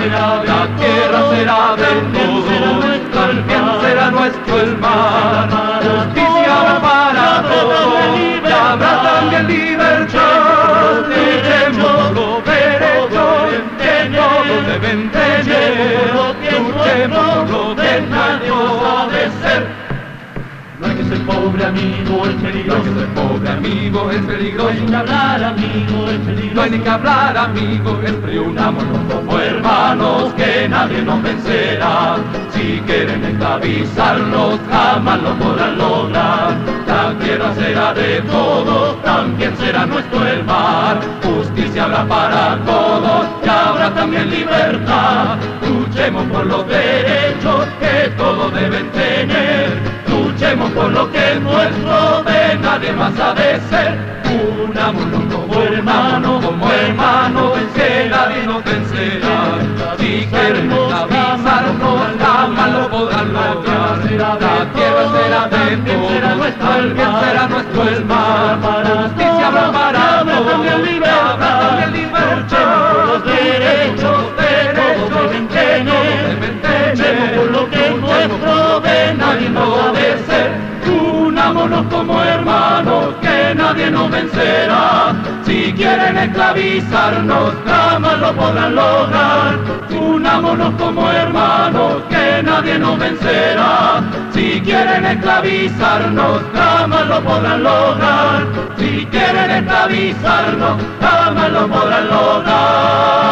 La tierra será de todos, también será nuestro el mar. Justicia habrá para todos, y habrá también libertad. Luchemos los derechos que todos deben tener. Luchemos por lo que nadie ha de ser. No hay que ser pobre, amigo, es peligroso. No hay que ser pobre, amigo, es peligroso. No hay que hablar, amigo, es peligroso. No hay ni que hablar, amigo, es frío. Unámonos como hermanos, que nadie nos vencerá. Si quieren esclavizarnos, jamás lo podrán lograr. La tierra será de todos, también será nuestro el mar. Justicia habrá para todos, y habrá también libertad. Luchemos por los derechos que todos deben tener. Luchemos por lo que es nuestro, de nadie más ha de ser. Unámonos como hermanos, que nadie nos vencerá. Si quieren esclavizarnos, jamás lo podrán lograr. La tierra será de todos, alguien será nuestro el mar. Justicia habrá para todos, también libertad. Luchemos por los derechos deben tener. Luchemos por lo que es nuestro, de nadie nos ha de ser. Unámonos como hermanos, que nadie nos vencerá. Si quieren esclavizarnos, jamás lo podrán lograr. Unámonos como hermanos, que nadie nos vencerá. Si quieren esclavizarnos, jamás lo podrán lograr. Si quieren esclavizarnos, jamás lo podrán lograr.